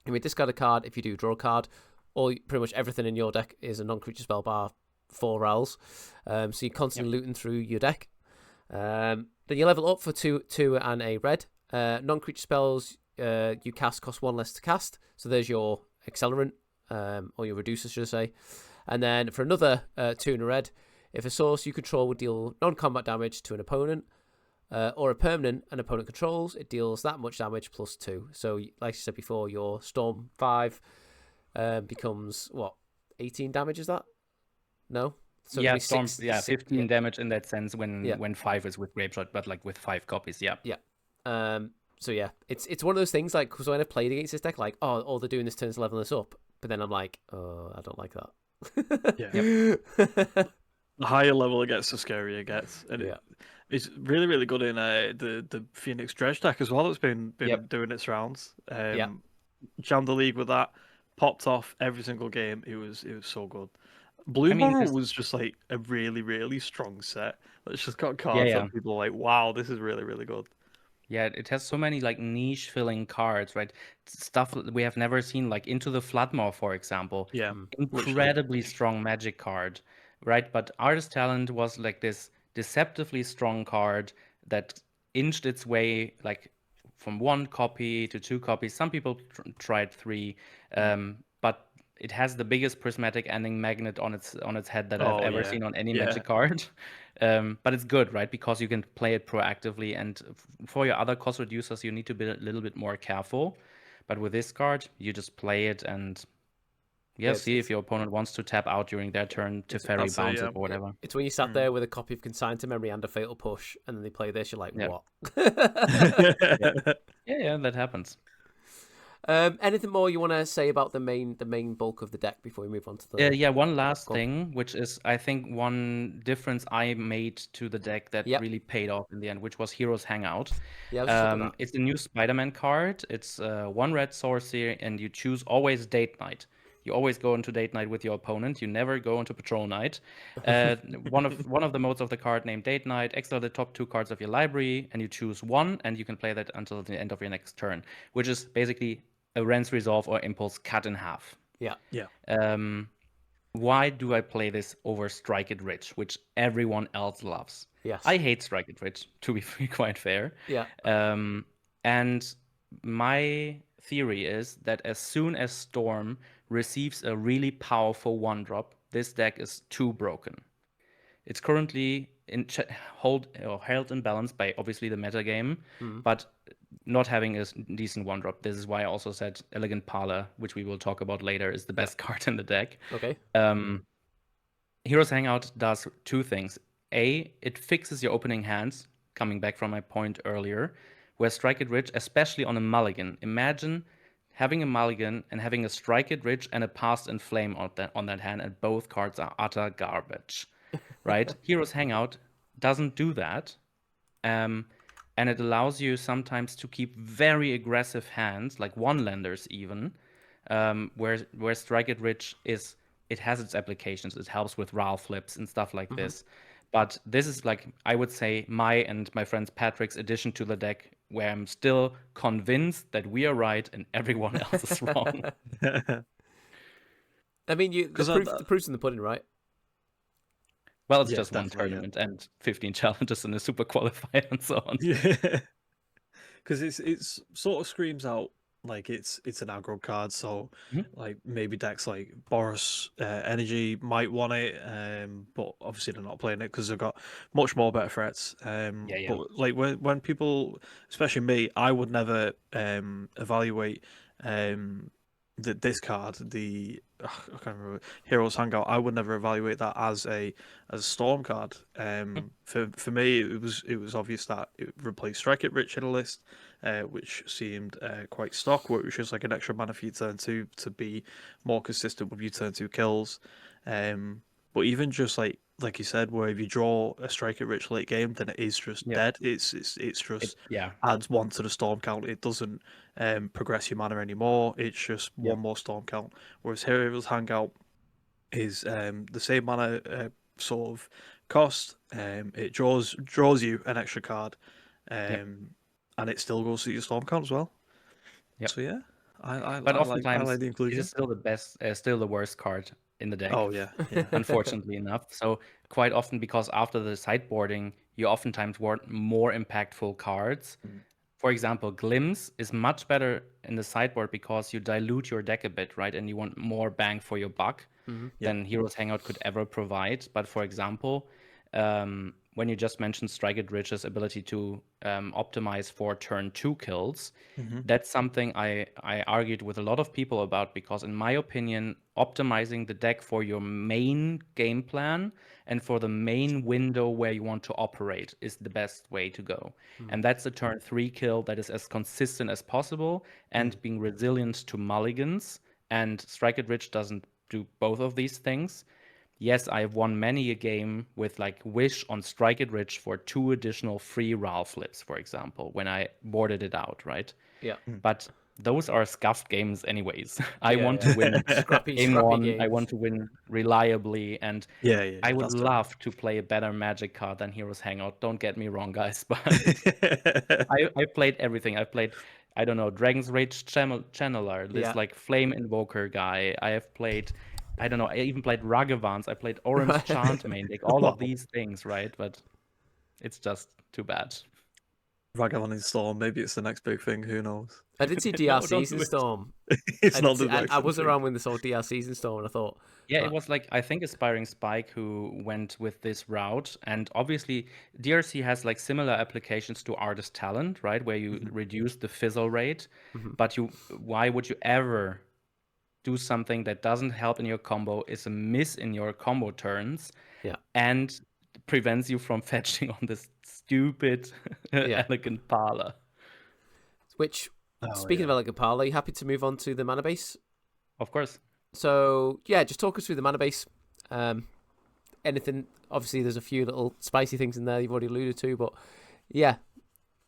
you may discard a card. If you do, draw a card. Or pretty much everything in your deck is a non-creature spell bar 4 Rals. So you're constantly looting through your deck. Then you level up for 2 and a red. Non-creature spells you cast cost 1 less to cast. So there's your accelerant, or your reducer, should I say. And then for another 2 and a red, if a source you control would deal non-combat damage to an opponent, or a permanent an opponent controls, it deals that much damage plus 2. So like I said before, your Storm 5 becomes, what, 18 damage, is that? No? So Yeah, give me Storm, six, yeah, six 15 damage in that sense Yeah. when 5 is with Grapeshot, but like with 5 copies, yeah. So yeah, it's one of those things like, because when I played against this deck, like, oh, all they're doing this turn is leveling us up, but then I'm like, oh, I don't like that. Yeah. The higher level it gets, the scarier it gets, and Yeah. it's really really good in the Phoenix Dredge deck as well. It's been Yep. doing its rounds. Yeah. Jammed the league with that, popped off every single game. It was so good. Blue I mean, Moral this, was just like a really really strong set. It's just got yeah, cards yeah. that people are like, wow, this is really really good. Yeah, it has so many like niche filling cards, right? Stuff that we have never seen, like Into the Floodmaw, for example. Yeah, literally. Incredibly strong magic card, right? But Artist Talent was like this deceptively strong card that inched its way like from 1 copy to 2 copies. Some people tried 3, but it has the biggest prismatic ending magnet on its head that I've Oh ever yeah, seen on any yeah. magic card. But it's good, right? Because you can play it proactively, and for your other cost reducers, you need to be a little bit more careful. But with this card, you just play it and Yeah, see if your opponent wants to tap out during their turn to fairy that's it, bounce yeah. it or whatever. It's when you sat there with a copy of Consigned to Memory and a Fatal Push, and then they play this, you're like, Yeah. what? Yeah, that happens. Anything more you want to say about the main bulk of the deck before we move on to the? Yeah, one last Go on. thing, which is I think one difference I made to the deck that Yep. really paid off in the end, which was Heroes Hangout. Yeah, I was just looking at that. It's a new Spider-Man card. It's 1 red sorcery, and you choose always Date Night. You always go into Date Night with your opponent. You never go into Patrol Night. One of the modes of the card named Date Night. Exile the top 2 cards of your library, and you choose 1, and you can play that until the end of your next turn, which is basically a Rens Resolve or Impulse cut in half. Yeah. Why do I play this over Strike It Rich, which everyone else loves? Yes. I hate Strike It Rich, to be quite fair. Yeah. And my theory is that as soon as Storm receives a really powerful 1-drop, this deck is too broken. It's currently held in balance by obviously the metagame, but not having a decent 1-drop. This is why I also said Elegant Parlor, which we will talk about later, is the best card in the deck. Okay. Heroes Hangout does 2 things. A, it fixes your opening hands, coming back from my point earlier, where Strike It Rich, especially on a mulligan. Imagine having a mulligan and having a Strike It Rich and a Past in Flame on that hand, and both cards are utter garbage, right? Heroes Hangout doesn't do that, and it allows you sometimes to keep very aggressive hands, like 1-landers even, where Strike It Rich it has its applications. It helps with RAL flips and stuff like this. But this is like, I would say, my and my friend Patrick's addition to the deck, where I'm still convinced that we are right and everyone else is wrong. I mean, the proof's in the pudding, right? Well, it's Yeah, just one definitely, tournament and 15 challenges and a super qualifier and so on. Yeah, because it's sort of screams out like it's an aggro card, so like maybe decks like Boros Energy might want it, but obviously they're not playing it because they've got much more better threats. But like when people, especially me, I would never evaluate this card, I can't remember, Heroes Hangout. I would never evaluate that as a Storm card. For me, it was obvious that it replaced Strike It Rich in a list, which seemed quite stock, which was like an extra mana for your turn 2 to be more consistent with your turn 2 kills. But even just like you said, where if you draw a Strike It Rich late game, then it is just dead. It's just adds 1 to the Storm count. It doesn't progress your mana anymore. It's just 1 more Storm count. Whereas Heroes Hangout is the same mana sort of cost. It draws you an extra card, and it still goes to your Storm count as well. So yeah, but oftentimes like the inclusion. It's still the best, still the worst card in the deck. Oh yeah. Unfortunately enough. So quite often, because after the sideboarding, you oftentimes want more impactful cards. For example, Glimpse is much better in the sideboard because you dilute your deck a bit, right? And you want more bang for your buck than Heroes Hangout could ever provide. But for example, when you just mentioned Strike-It-Rich's ability to optimize for turn 2 kills, that's something I argued with a lot of people about, because in my opinion, optimizing the deck for your main game plan and for the main window where you want to operate is the best way to go. And that's a turn 3 kill that is as consistent as possible and being resilient to mulligans. And Strike-It-Rich doesn't do both of these things. Yes, I have won many a game with like Wish on Strike-It-Rich for 2 additional free RAL flips, for example, when I boarded it out, right? Yeah. But those are scuffed games anyways. I want to win scrappy game 1. games. I want to win reliably, and I would that's love to play a better Magic card than Heroes Hangout. Don't get me wrong, guys, but I played everything. I played, I don't know, Dragon's Rage Channeler, this like Flame Invoker guy. I have played, I don't know, I even played Ragavans. I played Orim's Chant main deck, all of these things, right? But it's just too bad. Ragavan in Storm, maybe it's the next big thing, who knows? I did see DRCs in Storm. It's not the next I was thing. around when they saw DRCs in Storm, and I thought... Yeah, it was like, I think Aspiring Spike who went with this route. And obviously, DRC has like similar applications to Artist Talent, right? Where you reduce the fizzle rate. But why would you ever do something that doesn't help in your combo, is a miss in your combo turns, and prevents you from fetching on this stupid Elegant Parlor? Which, speaking of Elegant Parlor, are you happy to move on to the mana base? Of course. So, yeah, just talk us through the mana base. Anything, obviously there's a few little spicy things in there you've already alluded to, but yeah.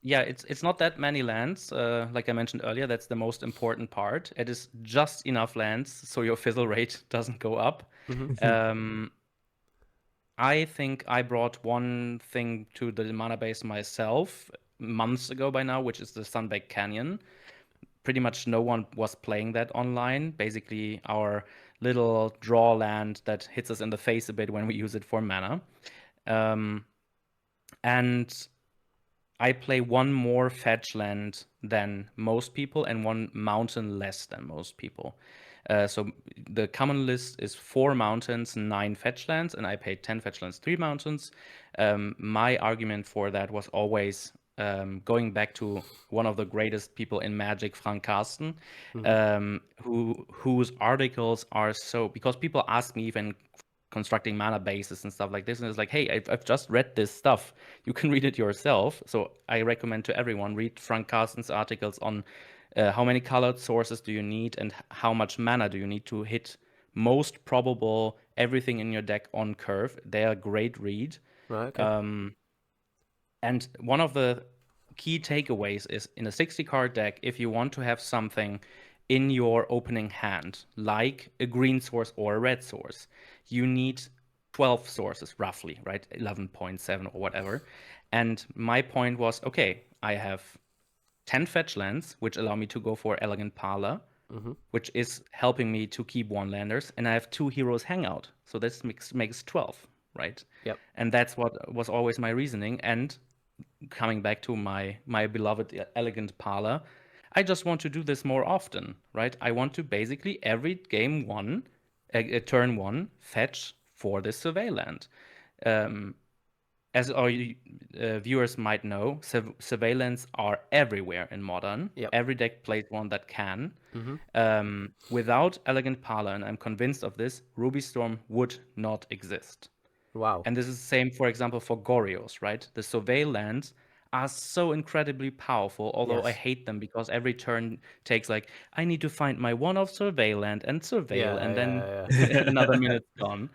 Yeah, it's not that many lands. Like I mentioned earlier, that's the most important part. It is just enough lands so your fizzle rate doesn't go up. I think I brought one thing to the mana base myself months ago by now, which is the Sunbaked Canyon. Pretty much no one was playing that online. Basically, our little draw land that hits us in the face a bit when we use it for mana. And I play one more fetch land than most people and one mountain less than most people. So the common list is 4 mountains, 9 fetch lands, and I played 10 fetch lands, 3 mountains. My argument for that was always going back to one of the greatest people in Magic, Frank Carsten, whose articles are so... Because people ask me even constructing mana bases and stuff like this, and it's like, hey, I've just read this stuff. You can read it yourself. So I recommend to everyone, read Frank Carsten's articles on how many colored sources do you need and how much mana do you need to hit most probable everything in your deck on curve. They are a great read. Right, okay. And one of the key takeaways is, in a 60-card deck, if you want to have something in your opening hand, like a green source or a red source, you need 12 sources, roughly, right? 11.7 or whatever. And my point was, okay, I have 10 fetch lands, which allow me to go for Elegant Parlor, which is helping me to keep 1-landers, and I have 2 Heroes Hangout. So this makes 12, right? Yep. And that's what was always my reasoning. And coming back to my beloved Elegant Parlor, I just want to do this more often, right? I want to basically every game 1, turn 1, fetch for this survey land. As our viewers might know, surveillance are everywhere in Modern. Yep. Every deck plays one that can. Without Elegant Parlor, and I'm convinced of this, Ruby Storm would not exist. Wow. And this is the same, for example, for Gorios, right? The surveil lands are so incredibly powerful, although I hate them because every turn takes like, I need to find my one-off surveil land and surveil, and then another minute's gone.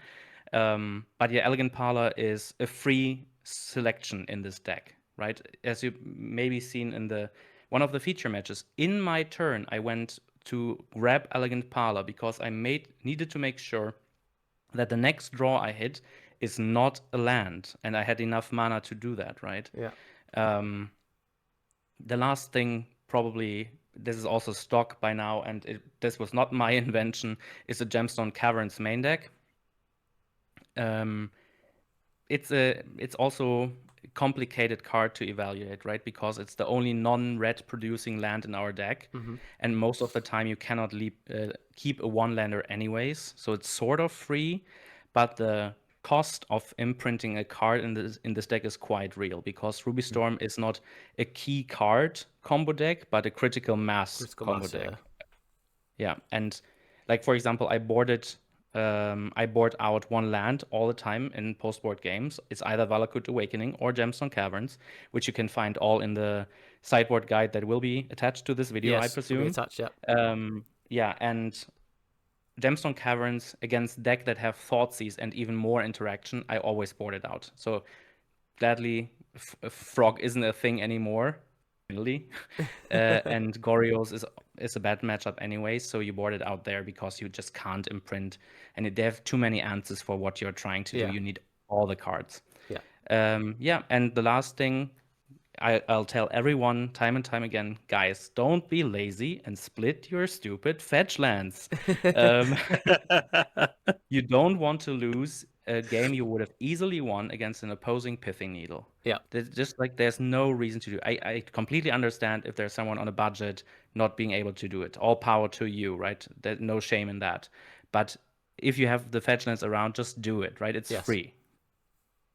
But yeah, Elegant Parlor is a free selection in this deck, right? As you maybe seen in one of the feature matches, in my turn, I went to grab Elegant Parlor because I needed to make sure that the next draw I hit is not a land, and I had enough mana to do that, right? Yeah. The last thing, probably, this is also stock by now, and this was not my invention, is a Gemstone Caverns main deck. It's also a complicated card to evaluate, right? Because it's the only non-red producing land in our deck, and most of the time you cannot keep a 1-lander anyways, so it's sort of free, but the cost of imprinting a card in this deck is quite real, because Ruby Storm is not a key card combo deck, but a critical mass combo deck. Yeah, and like for example, I board out one land all the time in post-board games. It's either Valakut Awakening or Gemstone Caverns, which you can find all in the sideboard guide that will be attached to this video, I presume. Will be attached, yeah. Yeah, and Gemstone Caverns against deck that have Thoughtseize and even more interaction, I always board it out. So gladly, Frog isn't a thing anymore, finally. And Gorios is a bad matchup anyway, so you board it out there because you just can't imprint, and they have too many answers for what you're trying to do. You need all the cards. Yeah, and the last thing, I'll tell everyone time and time again, guys, don't be lazy and split your stupid fetch lands. You don't want to lose a game you would have easily won against an opposing Pithing Needle. Yeah. There's no reason to do. I completely understand if there's someone on a budget not being able to do it. All power to you, right? There's no shame in that. But if you have the fetch lands around, just do it, right? It's free.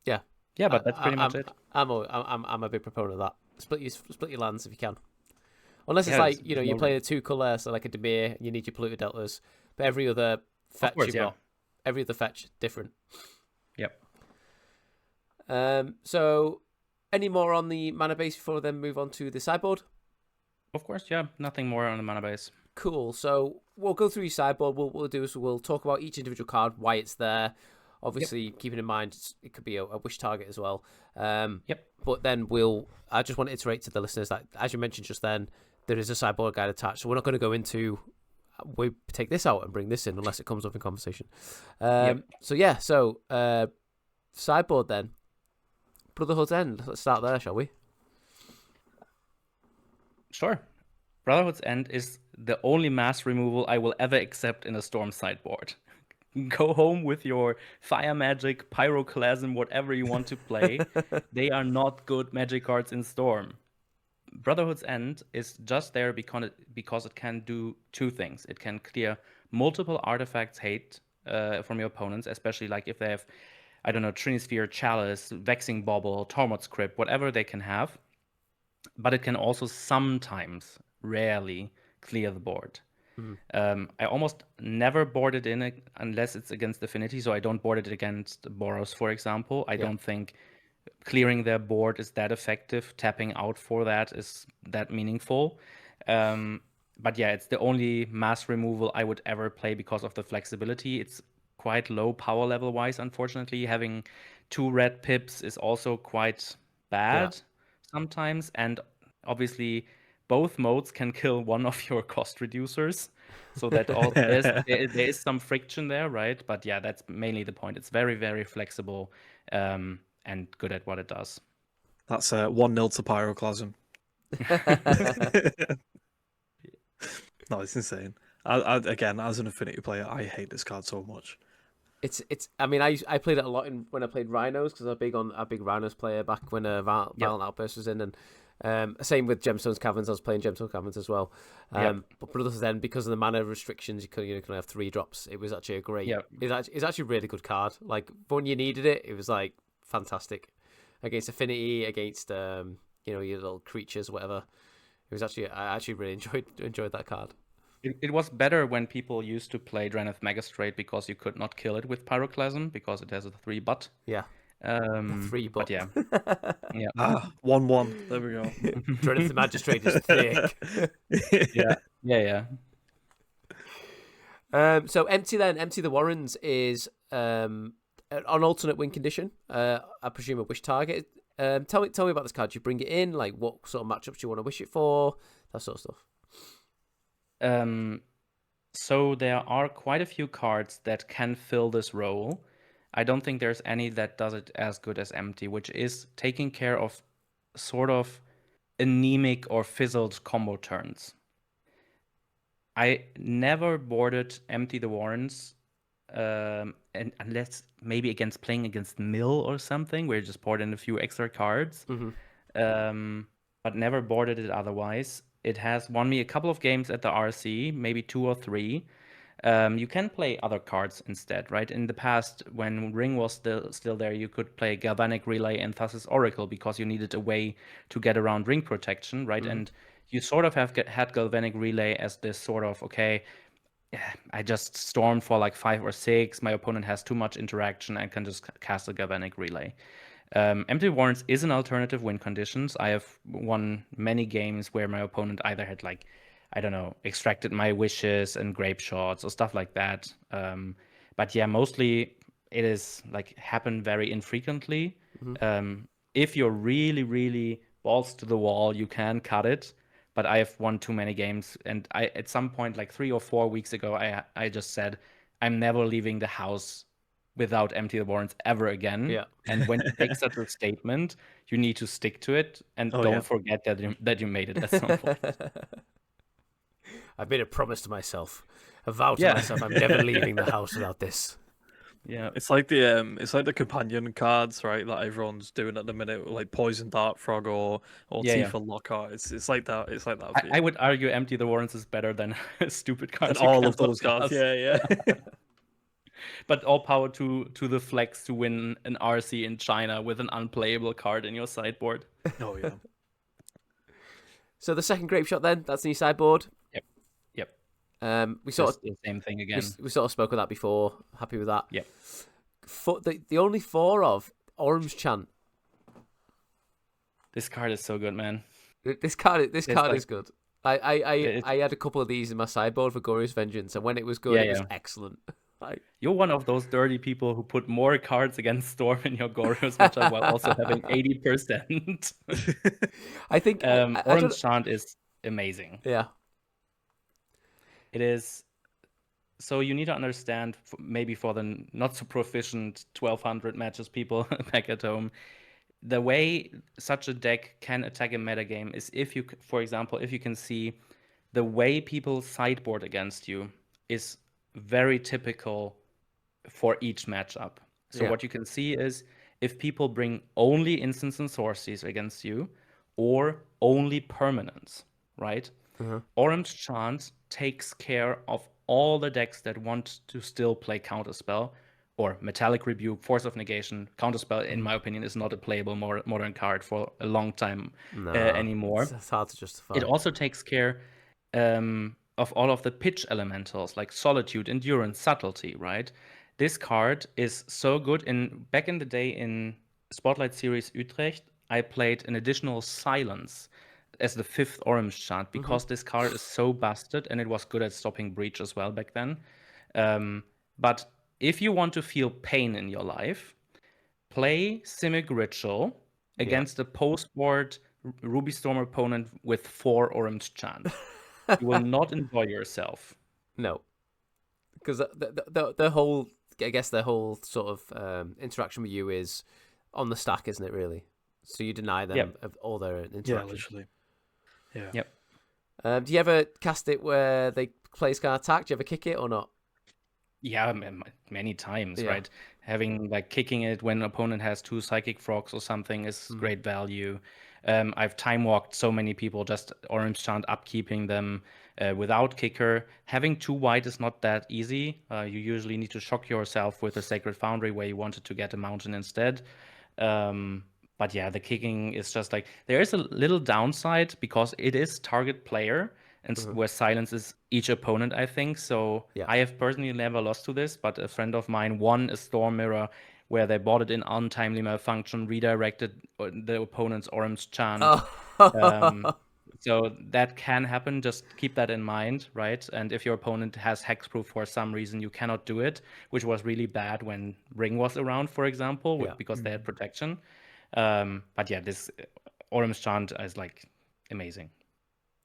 Yeah. Yeah, but that's pretty much it. I'm a big proponent of that. Split your lands if you can. Unless it's like, you play a 2-color, so like a Dimir, and you need your polluted deltas. But every other fetch you've got, every other fetch different. Yep. So any more on the mana base before we then move on to the sideboard? Of course, yeah. Nothing more on the mana base. Cool. So we'll go through your sideboard. What we'll do is we'll talk about each individual card, why it's there. Obviously, keeping in mind it could be a wish target as well. But then I just want to iterate to the listeners that, as you mentioned just then, there is a sideboard guide attached. So we're not going to go into, we take this out and bring this in unless it comes up in conversation. So sideboard then. Brotherhood's End. Let's start there, shall we? Sure. Brotherhood's End is the only mass removal I will ever accept in a Storm sideboard. Go home with your Fire Magic, Pyroclasm, whatever you want to play. They are not good magic cards in Storm. Brotherhood's End is just there because it can do two things. It can clear multiple artifacts hate from your opponents, especially like if they have, I don't know, Trinisphere, Chalice, Vexing Bauble, Tormod's Crypt, whatever they can have. But it can also sometimes, rarely, clear the board. I almost never board it in unless it's against Affinity, so I don't board it against Boros, for example. I don't think clearing their board is that effective. Tapping out for that is that meaningful. But yeah, it's the only mass removal I would ever play because of the flexibility. It's quite low power level-wise, unfortunately. Having 2 red pips is also quite bad sometimes, and obviously both modes can kill one of your cost reducers, so that there is some friction there, right? But yeah, that's mainly the point. It's very, very flexible and good at what it does. That's 1-0 to Pyroclasm. No, it's insane. Again, as an Affinity player, I hate this card so much. It's. I mean, I played it a lot when I played Rhinos, because I'm a big Rhinos player back when Violent Outburst was in, and same with Gemstone's Caverns. I was playing Gemstone Caverns as well. But Brothers then, because of the mana restrictions, you can only have 3 drops. It was actually a great. It's actually a really good card. Like when you needed it, it was like fantastic against Affinity, against your little creatures, whatever. It was actually I actually really enjoyed that card. It was better when people used to play Drannith Magistrate because you could not kill it with Pyroclasm because it has a 3-but. Yeah. 3-but. But yeah. 1-1. There we go. Drannith Magistrate is thick. Yeah. So Empty the Warrens is an alternate win condition. I presume a wish target. Tell me about this card. Do you bring it in? Like what sort of matchups do you want to wish it for? That sort of stuff. So there are quite a few cards that can fill this role. I don't think there's any that does it as good as Empty, which is taking care of sort of anemic or fizzled combo turns. I never boarded Empty the Warrens, and unless maybe playing against Mill or something, where you just board in a few extra cards, but never boarded it otherwise. It has won me a couple of games at the RC, maybe 2 or 3. You can play other cards instead, right? In the past, when Ring was still there, you could play Galvanic Relay and Thassa's Oracle because you needed a way to get around Ring protection, right? And you sort of had Galvanic Relay as this sort of, okay, I just storm for like 5 or 6. My opponent has too much interaction and can just cast a Galvanic Relay. Empty Warrants is an alternative win conditions. I have won many games where my opponent either had like, I don't know, extracted my wishes and grape shots or stuff like that. But yeah, mostly it is like happen very infrequently. If you're really, really balls to the wall, you can cut it. But I have won too many games, and I at some point, like 3 or 4 weeks ago, I just said I'm never leaving the house without Empty the Warrants ever again. Yeah. And when you make such a statement, you need to stick to it, and don't forget that you made it at some point. I've made a promise to myself, a vow to myself. I'm never leaving the house without this. Yeah, it's like the companion cards, right? That everyone's doing at the minute, like Poison Dart Frog or Tifa Lockhart. It's like that. It's like that. I would argue Empty the Warrants is better than stupid cards. And all of those cards, yeah. But all power to the flex to win an RC in China with an unplayable card in your sideboard. Oh yeah. So the second grape shot, then that's the new sideboard. We sort of the same thing again. We sort of spoke of that before. Happy with that. Yep. The only 4 of Orange Chant. This card is so good, man. This card is good. I had a couple of these in my sideboard for Glorious Vengeance, and when it was good, it was excellent. You're one of those dirty people who put more cards against Storm in your Glorious Vengeance while also having 80%. I think Orange Chant is amazing. Yeah. It is. So you need to understand, maybe for the not so proficient 1200 matches people back at home, the way such a deck can attack a metagame is if you, for example, if you can see the way people sideboard against you is very typical for each matchup. So what you can see is if people bring only instants and sorceries against you or only permanents, right? Orange Chant takes care of all the decks that want to still play Counterspell or Metallic Rebuke, Force of Negation. Counterspell, in my opinion, is not a playable modern card for a long time anymore. It's hard to justify. It also takes care of all of the pitch elementals like Solitude, Endurance, Subtlety, right? This card is so good. Back in the day in Spotlight Series Utrecht, I played an additional Silence as the 5th Orange Chant because this card is so busted, and it was good at stopping Breach as well back then. But if you want to feel pain in your life, play Simic Ritual against a post-board Ruby Storm opponent with 4 Orange Chant. You will not enjoy yourself. No, because the whole, I guess, the whole sort of interaction with you is on the stack, isn't it? Really. So you deny them of all their interaction. Yeah, literally. Yeah. Yep. Do you ever cast it where they players can attack? Do you ever kick it or not? Yeah, many times, right? Having like kicking it when an opponent has 2 Psychic Frogs or something is great value. I've time walked so many people just Orange Chant upkeeping them without kicker. Having 2 white is not that easy. You usually need to shock yourself with a Sacred Foundry where you wanted to get a mountain instead. But yeah, the kicking is just like, there is a little downside because it is target player, and where silence is each opponent, I think. So I have personally never lost to this, but a friend of mine won a Storm Mirror where they bought it in untimely malfunction, redirected the opponent's Orange Chant. So that can happen. Just keep that in mind, right? And if your opponent has hexproof for some reason, you cannot do it, which was really bad when Ring was around, for example, because they had protection. But yeah, this Orange Chant is like amazing.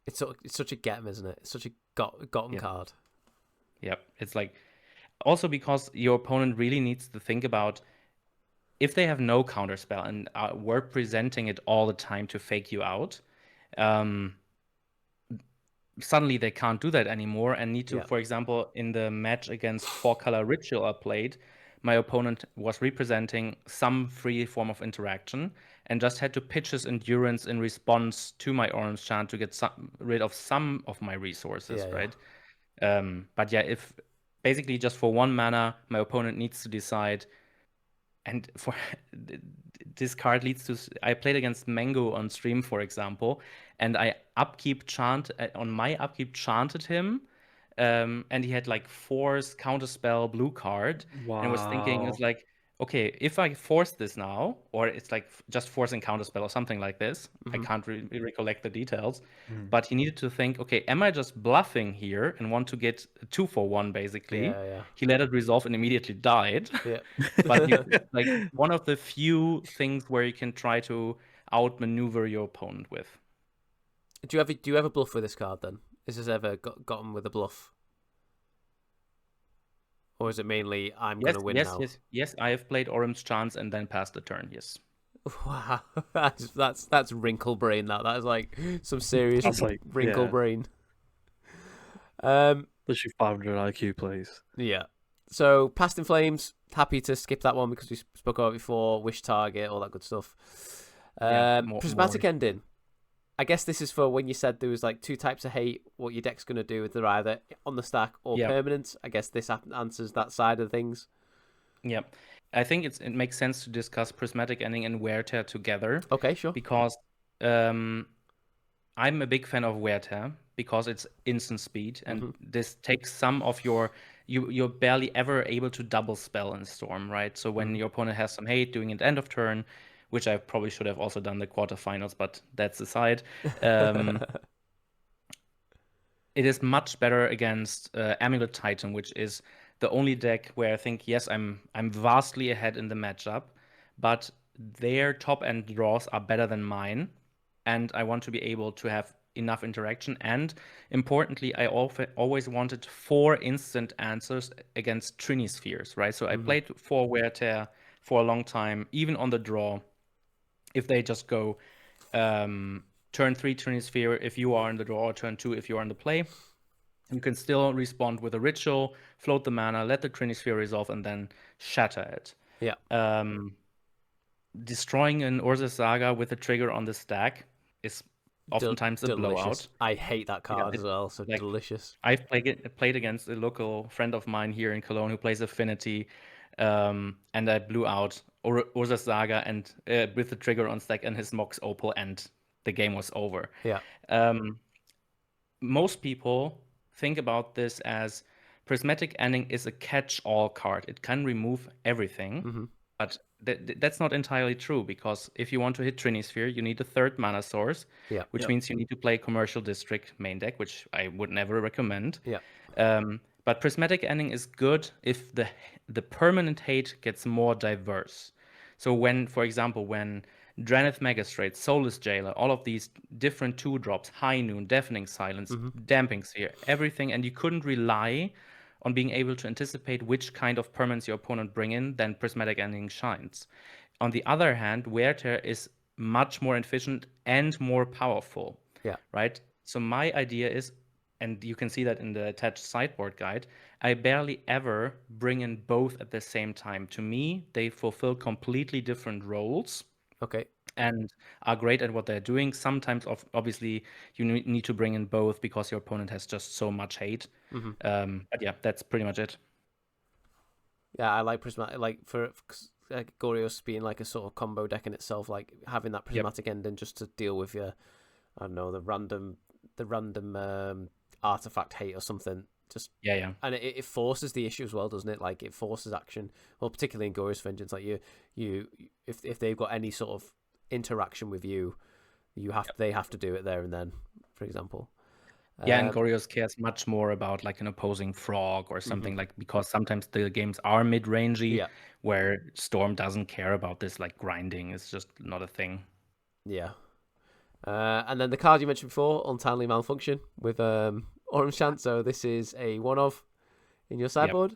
It's such a get 'em, isn't it? It's such a got 'em card. Yep. It's like also because your opponent really needs to think about if they have no counterspell and we're presenting it all the time to fake you out. Suddenly they can't do that anymore and need to, for example, in the match against 4-color Ritual I played, my opponent was representing some free form of interaction and just had to pitch his Endurance in response to my Orange Chant to get rid of some of my resources, right? But yeah, if basically just for 1 mana, my opponent needs to decide. And for this card leads to. I played against Mango on stream, for example, and I on my upkeep chanted him, and he had like Force, Counterspell, blue card, and I was thinking, it's Wow. like, okay, if I force this now, or it's like just forcing Counterspell or something like this, I can't really recollect the details, but he needed to think, okay, am I just bluffing here and want to get a 2-for-1 basically? Yeah. He let it resolve and immediately died. Yeah. But like one of the few things where you can try to outmaneuver your opponent with. Do you ever bluff with this card then? Is this ever gotten with a bluff? Or is it mainly I'm gonna win now? Yes. I have played Orim's Chance and then passed the turn. Yes. Wow, that's wrinkle brain. That is like some serious wrinkle brain. Literally 500 IQ plays. Yeah. So Past in Flames, happy to skip that one because we spoke about it before. Wish target, all that good stuff. Prismatic Ending. I guess this is for when you said there was like 2 types of hate. What your deck's going to do, they're either on the stack or permanent. I guess this answers that side of things. Yeah, I think it makes sense to discuss Prismatic Ending and Wear Tear together. Okay, sure. Because I'm a big fan of Wear Tear because it's instant speed, and this takes some of your. You're barely ever able to double spell in Storm, right? So when your opponent has some hate, doing it end of turn, which I probably should have also done the quarterfinals, but that's aside. It is much better against Amulet Titan, which is the only deck where I think, yes, I'm vastly ahead in the matchup, but their top end draws are better than mine, and I want to be able to have enough interaction. And importantly, I always wanted 4 instant answers against Trinispheres, right? So I played 4 Wear Tear for a long time, even on the draw. If they just go turn 3 Trinisphere if you are in the draw, or turn 2 if you are in the play, you can still respond with a ritual, float the mana, let the Trinisphere resolve, and then shatter it. Yeah. Destroying an Urza's Saga with a trigger on the stack is oftentimes a blowout. I hate that card as well, so like, delicious. I've played against a local friend of mine here in Cologne who plays Affinity, and I blew out Urza's Saga and with the trigger on stack and his Mox Opal, and the game was over. Yeah. Most people think about this as Prismatic Ending is a catch-all card. It can remove everything, but that's not entirely true, because if you want to hit Trinisphere, you need a 3rd mana source, which means you need to play Commercial District main deck, which I would never recommend. But Prismatic Ending is good if the permanent hate gets more diverse. So when, for example, when Dranith Magistrate, Soulless Jailer, all of these different 2-drops, High Noon, Deafening Silence, Damping Sphere, everything, and you couldn't rely on being able to anticipate which kind of permanents your opponent bring in, then Prismatic Ending shines. On the other hand, Wear Tear is much more efficient and more powerful. Right? So my idea is, and you can see that in the attached sideboard guide, I barely ever bring in both at the same time. To me, they fulfill completely different roles. Okay. And are great at what they're doing. Sometimes, obviously, you need to bring in both because your opponent has just so much hate. But yeah, that's pretty much it. Yeah, I like Prismatic, like for Gorios being like a sort of combo deck in itself, like having that Prismatic Ending just to deal with your, I don't know, the random artifact hate or something. Just and it forces the issue as well, doesn't it? Like it forces action. Well, particularly in Gorios Vengeance, like you if they've got any sort of interaction with you, they have to do it there and then, for example. And Gorios cares much more about like an opposing frog or something, like, because sometimes the games are mid-rangey, where Storm doesn't care about this, like grinding is just not a thing. And then the card you mentioned before, Untimely Malfunction with Orange Chant. So this is a one-of in your sideboard.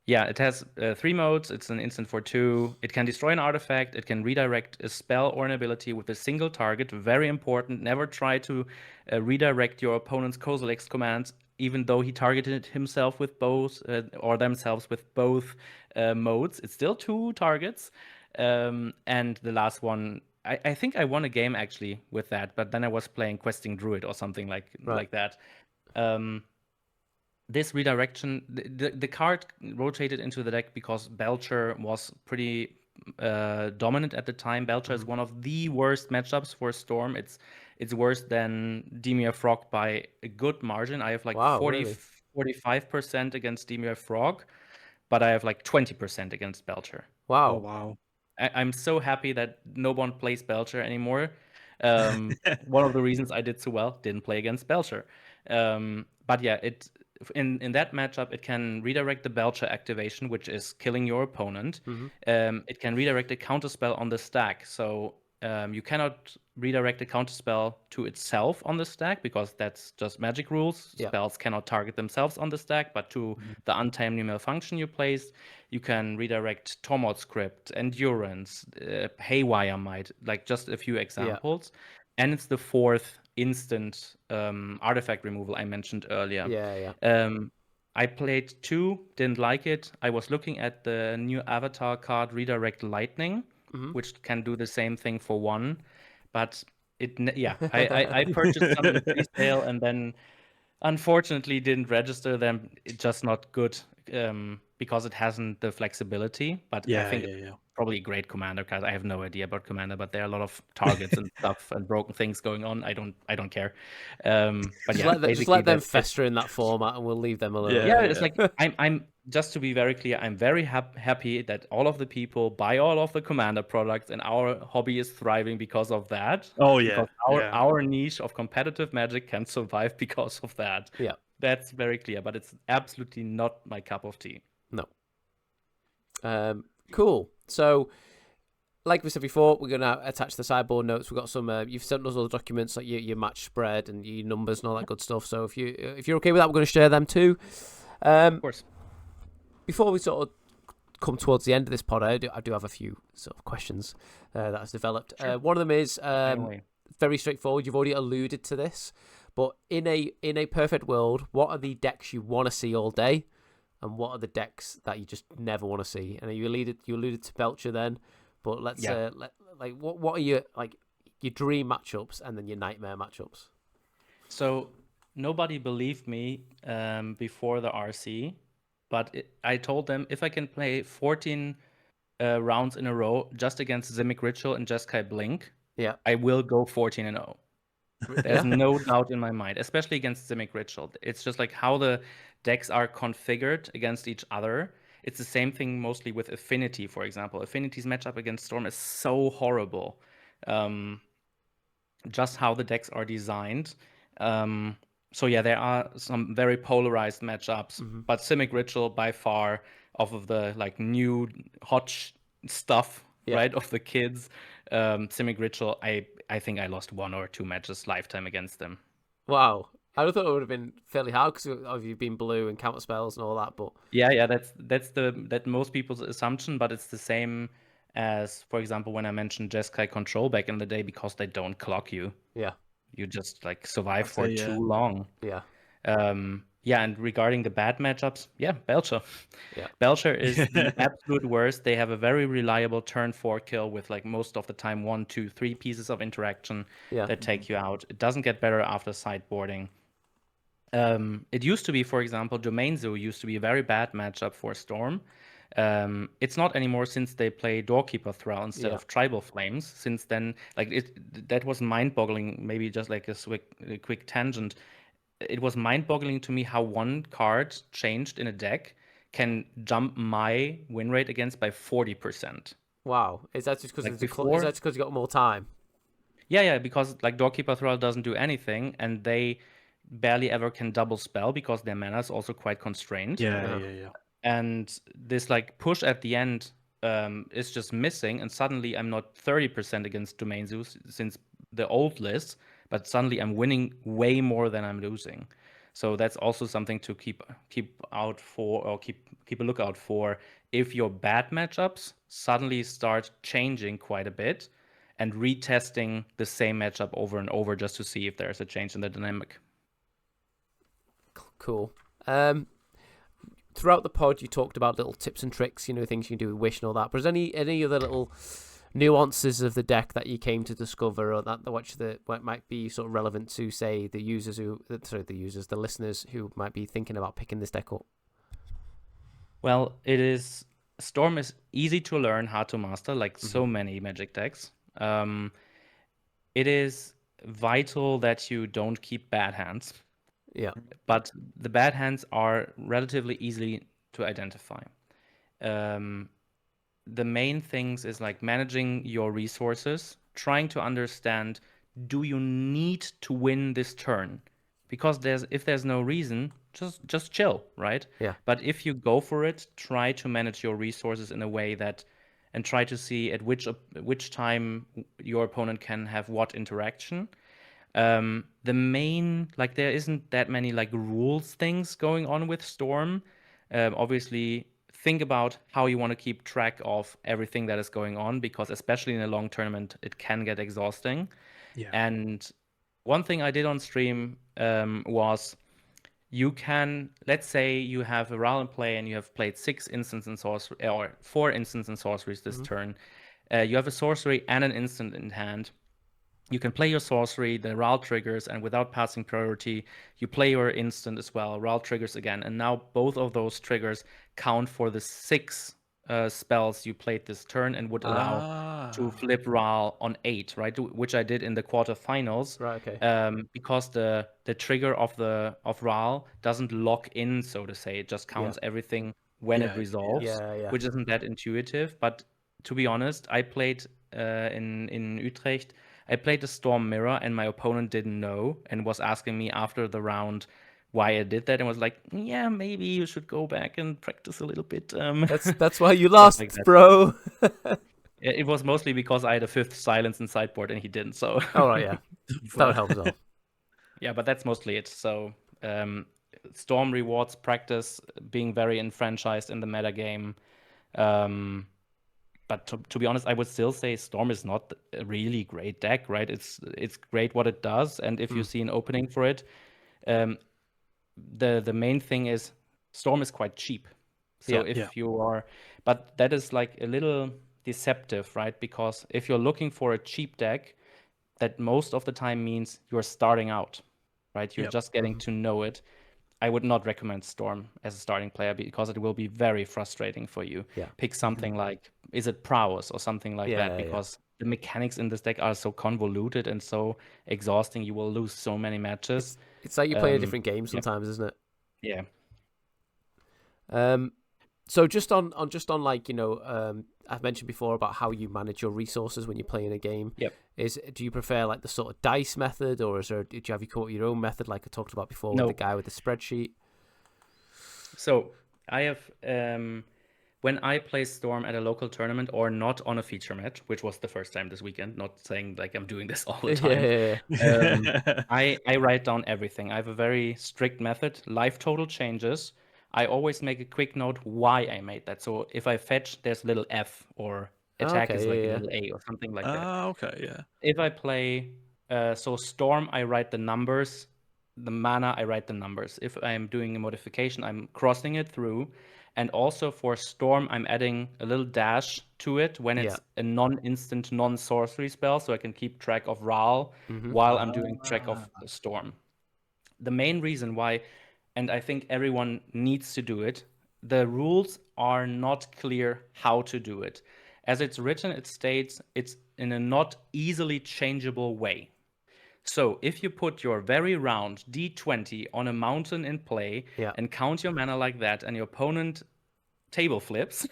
Yeah, it has 3 modes. It's an instant for 2. It can destroy an artifact. It can redirect a spell or an ability with a single target. Very important. Never try to redirect your opponent's Kozilek's commands, even though he targeted himself with both or themselves with both modes. It's still 2 targets. And the last one, I think I won a game actually with that, but then I was playing Questing Druid or something like that. this redirection, the card rotated into the deck because Belcher was pretty dominant at the time. Belcher is one of the worst matchups for Storm. It's worse than Dimir Frog by a good margin. I have like Wow, 40, really? 45% against Dimir Frog, but I have like 20% against Belcher. Wow. Oh wow. I'm so happy that no one plays Belcher anymore. One of the reasons I did so well, didn't play against Belcher. But yeah, in that matchup, it can redirect the Belcher activation, which is killing your opponent. It can redirect a counterspell on the stack. So you cannot redirect a counterspell to itself on the stack because that's just magic rules. Yeah. Spells cannot target themselves on the stack, but to the untimely malfunction you placed. You can redirect Tormod Script, Endurance, Haywire Might, like just a few examples. And it's the fourth instant artifact removal I mentioned earlier. Yeah. I played 2, didn't like it. I was looking at the new avatar card Redirect Lightning, which can do the same thing for 1. But I purchased some in pre-sale and then unfortunately didn't register them. It's just not good because it hasn't the flexibility. But I think it's probably a great commander card. I have no idea about commander, but there are a lot of targets and stuff and broken things going on. I don't care. But just let them fester in that format, and we'll leave them alone. Yeah, it's like I'm just to be very clear, I'm very happy that all of the people buy all of the commander products, and our hobby is thriving because of that. Oh yeah, because our niche of competitive Magic can survive because of that. Yeah, that's very clear. But it's absolutely not my cup of tea. No. Cool. So, like we said before, we're gonna attach the sideboard notes. We've got some. You've sent us all the documents, like your match spread and your numbers and all that good stuff. So if you're okay with that, we're going to share them too. Of course. Before we sort of come towards the end of this pod, I do have a few sort of questions that has developed. Sure. One of them is very straightforward. You've already alluded to this, but in a perfect world, what are the decks you want to see all day, and what are the decks that you just never want to see? And you alluded to Belcher then. But let's what are your dream matchups and then your nightmare matchups? So nobody believed me before the RC, but I told them if I can play 14 rounds in a row just against Simic Ritual and Jeskai Blink, I will go 14-0. There's no doubt in my mind, especially against Simic Ritual. It's just like how the decks are configured against each other. It's the same thing mostly with Affinity, for example. Affinity's matchup against Storm is so horrible. Just how the decks are designed. So yeah, there are some very polarized matchups, but Simic Ritual by far of the new hot stuff, right, of the kids. Simic Ritual, I think I lost 1 or 2 matches lifetime against them. Wow. I thought it would have been fairly hard because of you being blue and counter spells and all that, but that's most people's assumption, but it's the same as, for example, when I mentioned Jeskai Control back in the day, because they don't clock you. Yeah, you just survive for too long. Yeah. And regarding the bad matchups, Belcher. Yeah. Belcher is the absolute worst. They have a very reliable turn 4 kill with most of the time 1, 2, 3 pieces of interaction that take you out. It doesn't get better after sideboarding. It used to be, for example, Domain Zoo used to be a very bad matchup for Storm. It's not anymore since they play Doorkeeper Thrall instead of Tribal Flames. Since then, that was mind-boggling. Maybe just like a quick tangent. It was mind-boggling to me how one card changed in a deck can jump my win rate against by 40%. Wow, is that just because you got more time? Yeah, because Doorkeeper Thrall doesn't do anything, and they barely ever can double spell because their mana is also quite constrained. Yeah. And this push at the end is just missing, and suddenly I'm not 30% against Domain Zeus since the old list, but suddenly I'm winning way more than I'm losing. So that's also something to keep out for, or keep a lookout for, if your bad matchups suddenly start changing quite a bit and retesting the same matchup over and over just to see if there's a change in the dynamic. Cool. Throughout the pod, you talked about little tips and tricks, things you can do with Wish and all that. But is any other little nuances of the deck that you came to discover, or that what might be sort of relevant to, say, the listeners who might be thinking about picking this deck up? Well, Storm is easy to learn how to master, like so many Magic decks. It is vital that you don't keep bad hands. Yeah. But the bad hands are relatively easily to identify. The main things is like managing your resources, trying to understand, do you need to win this turn? Because if there's no reason, just chill, right? Yeah. But if you go for it, try to manage your resources in a way that, and try to see at which time your opponent can have what interaction. The main, like, there isn't that many like rules things going on with Storm. Obviously, think about how you want to keep track of everything that is going on, because especially in a long tournament, it can get exhausting. Yeah. And one thing I did on stream was, you can, let's say you have a round in play and you have played 6 instants and sorcery, or 4 instants and sorceries this turn. You have a sorcery and an instant in hand. You can play your sorcery, the RAL triggers, and without passing priority, you play your instant as well. RAL triggers again, and now both of those triggers count for the 6 spells you played this turn, and would allow to flip RAL on 8, right? Which I did in the quarterfinals. Right. Okay. Because the trigger of RAL doesn't lock in, so to say. It just counts everything when it resolves, which isn't that intuitive. But to be honest, I played in Utrecht. I played the Storm Mirror, and my opponent didn't know and was asking me after the round why I did that, and was like, yeah, maybe you should go back and practice a little bit. That's why you lost, like bro. It was mostly because I had a 5th silence in sideboard and he didn't, so... Oh, right, yeah. That would help as well. Yeah, but that's mostly it. So Storm rewards practice, being very enfranchised in the metagame. But to be honest, I would still say Storm is not a really great deck, right? It's great what it does, and if you see an opening for it, the main thing is Storm is quite cheap. So you are, but that is like a little deceptive, right? Because if you're looking for a cheap deck, that most of the time means you're starting out, right? You're just getting to know it. I would not recommend Storm as a starting player, because it will be very frustrating for you. Pick something like, is it Prowess or something like that? Because the mechanics in this deck are so convoluted and so exhausting. You will lose so many matches. It's like you play a different game sometimes, isn't it? Yeah. So just on like, I've mentioned before about how you manage your resources when you're playing a game. Yep. Do you prefer like the sort of dice method, or do you have your own method like I talked about before with the guy with the spreadsheet? So I have when I play Storm at a local tournament or not on a feature match, which was the first time this weekend, not saying like I'm doing this all the time. I write down everything. I have a very strict method. Life total changes. I always make a quick note why I made that. So if I fetch, there's a little F, or attack is like a little A or something like that. Okay, yeah. If I play Storm, I write the numbers. The mana, I write the numbers. If I'm doing a modification, I'm crossing it through. And also for Storm, I'm adding a little dash to it when it's a non-instant, non-sorcery spell, so I can keep track of RAL while I'm doing track of the Storm. The main reason why, and I think everyone needs to do it, the rules are not clear how to do it. As it's written, it states it's in a not easily changeable way. So if you put your very round D20 on a mountain in play and count your mana like that, and your opponent table flips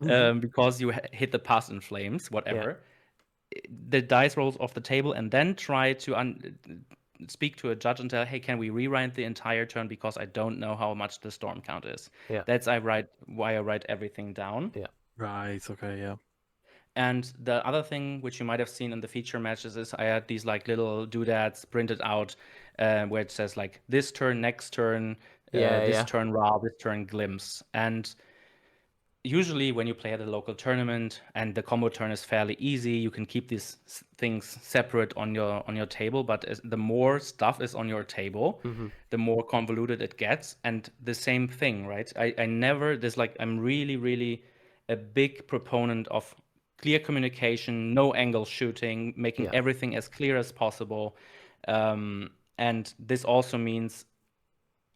because you hit the pass in flames, whatever, the dice rolls off the table, and then try to speak to a judge and tell, hey, can we rewrite the entire turn because I don't know how much the storm count is. That's why I write everything down. Right, okay, yeah. And the other thing which you might have seen in the feature matches is I had these like little doodads printed out where it says like this turn, next turn, this turn RAW, this turn glimpse. And usually when you play at a local tournament and the combo turn is fairly easy, you can keep these things separate on your table. But the more stuff is on your table, the more convoluted it gets. And the same thing, right? I'm really, really a big proponent of clear communication, no angle shooting, making everything as clear as possible. And this also means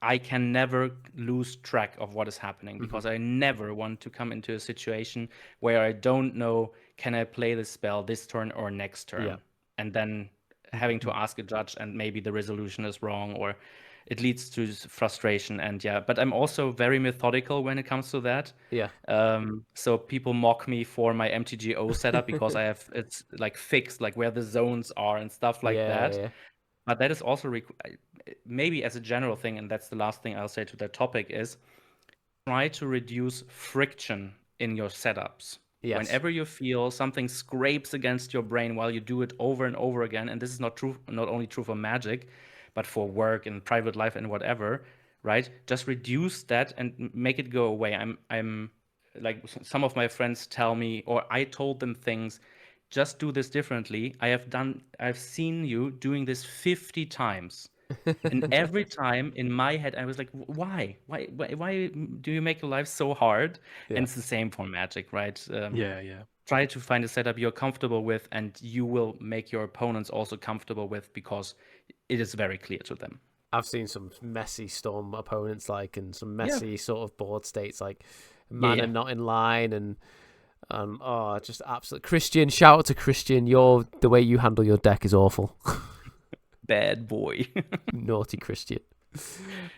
I can never lose track of what is happening, because I never want to come into a situation where I don't know, can I play this spell this turn or next turn? And then having to ask a judge, and maybe the resolution is wrong, or it leads to frustration. And but I'm also very methodical when it comes to that. So people mock me for my MTGO setup because it's like fixed, like where the zones are and stuff like that. But that is also maybe as a general thing, and that's the last thing I'll say to that topic, is try to reduce friction in your setups. Whenever you feel something scrapes against your brain while you do it over and over again, and this is not only true for Magic, but for work and private life and whatever, right? Just reduce that and make it go away. I'm like, some of my friends tell me, or I told them things, just do this differently. I've seen you doing this 50 times. And every time in my head, I was like, why do you make your life so hard? And it's the same for Magic, right? Try to find a setup you're comfortable with, and you will make your opponents also comfortable with, because it is very clear to them. I've seen some messy Storm opponents, like, and some messy sort of board states, like mana not in line, and just absolute Christian. Shout out to Christian. The way you handle your deck is awful. Bad boy. Naughty Christian.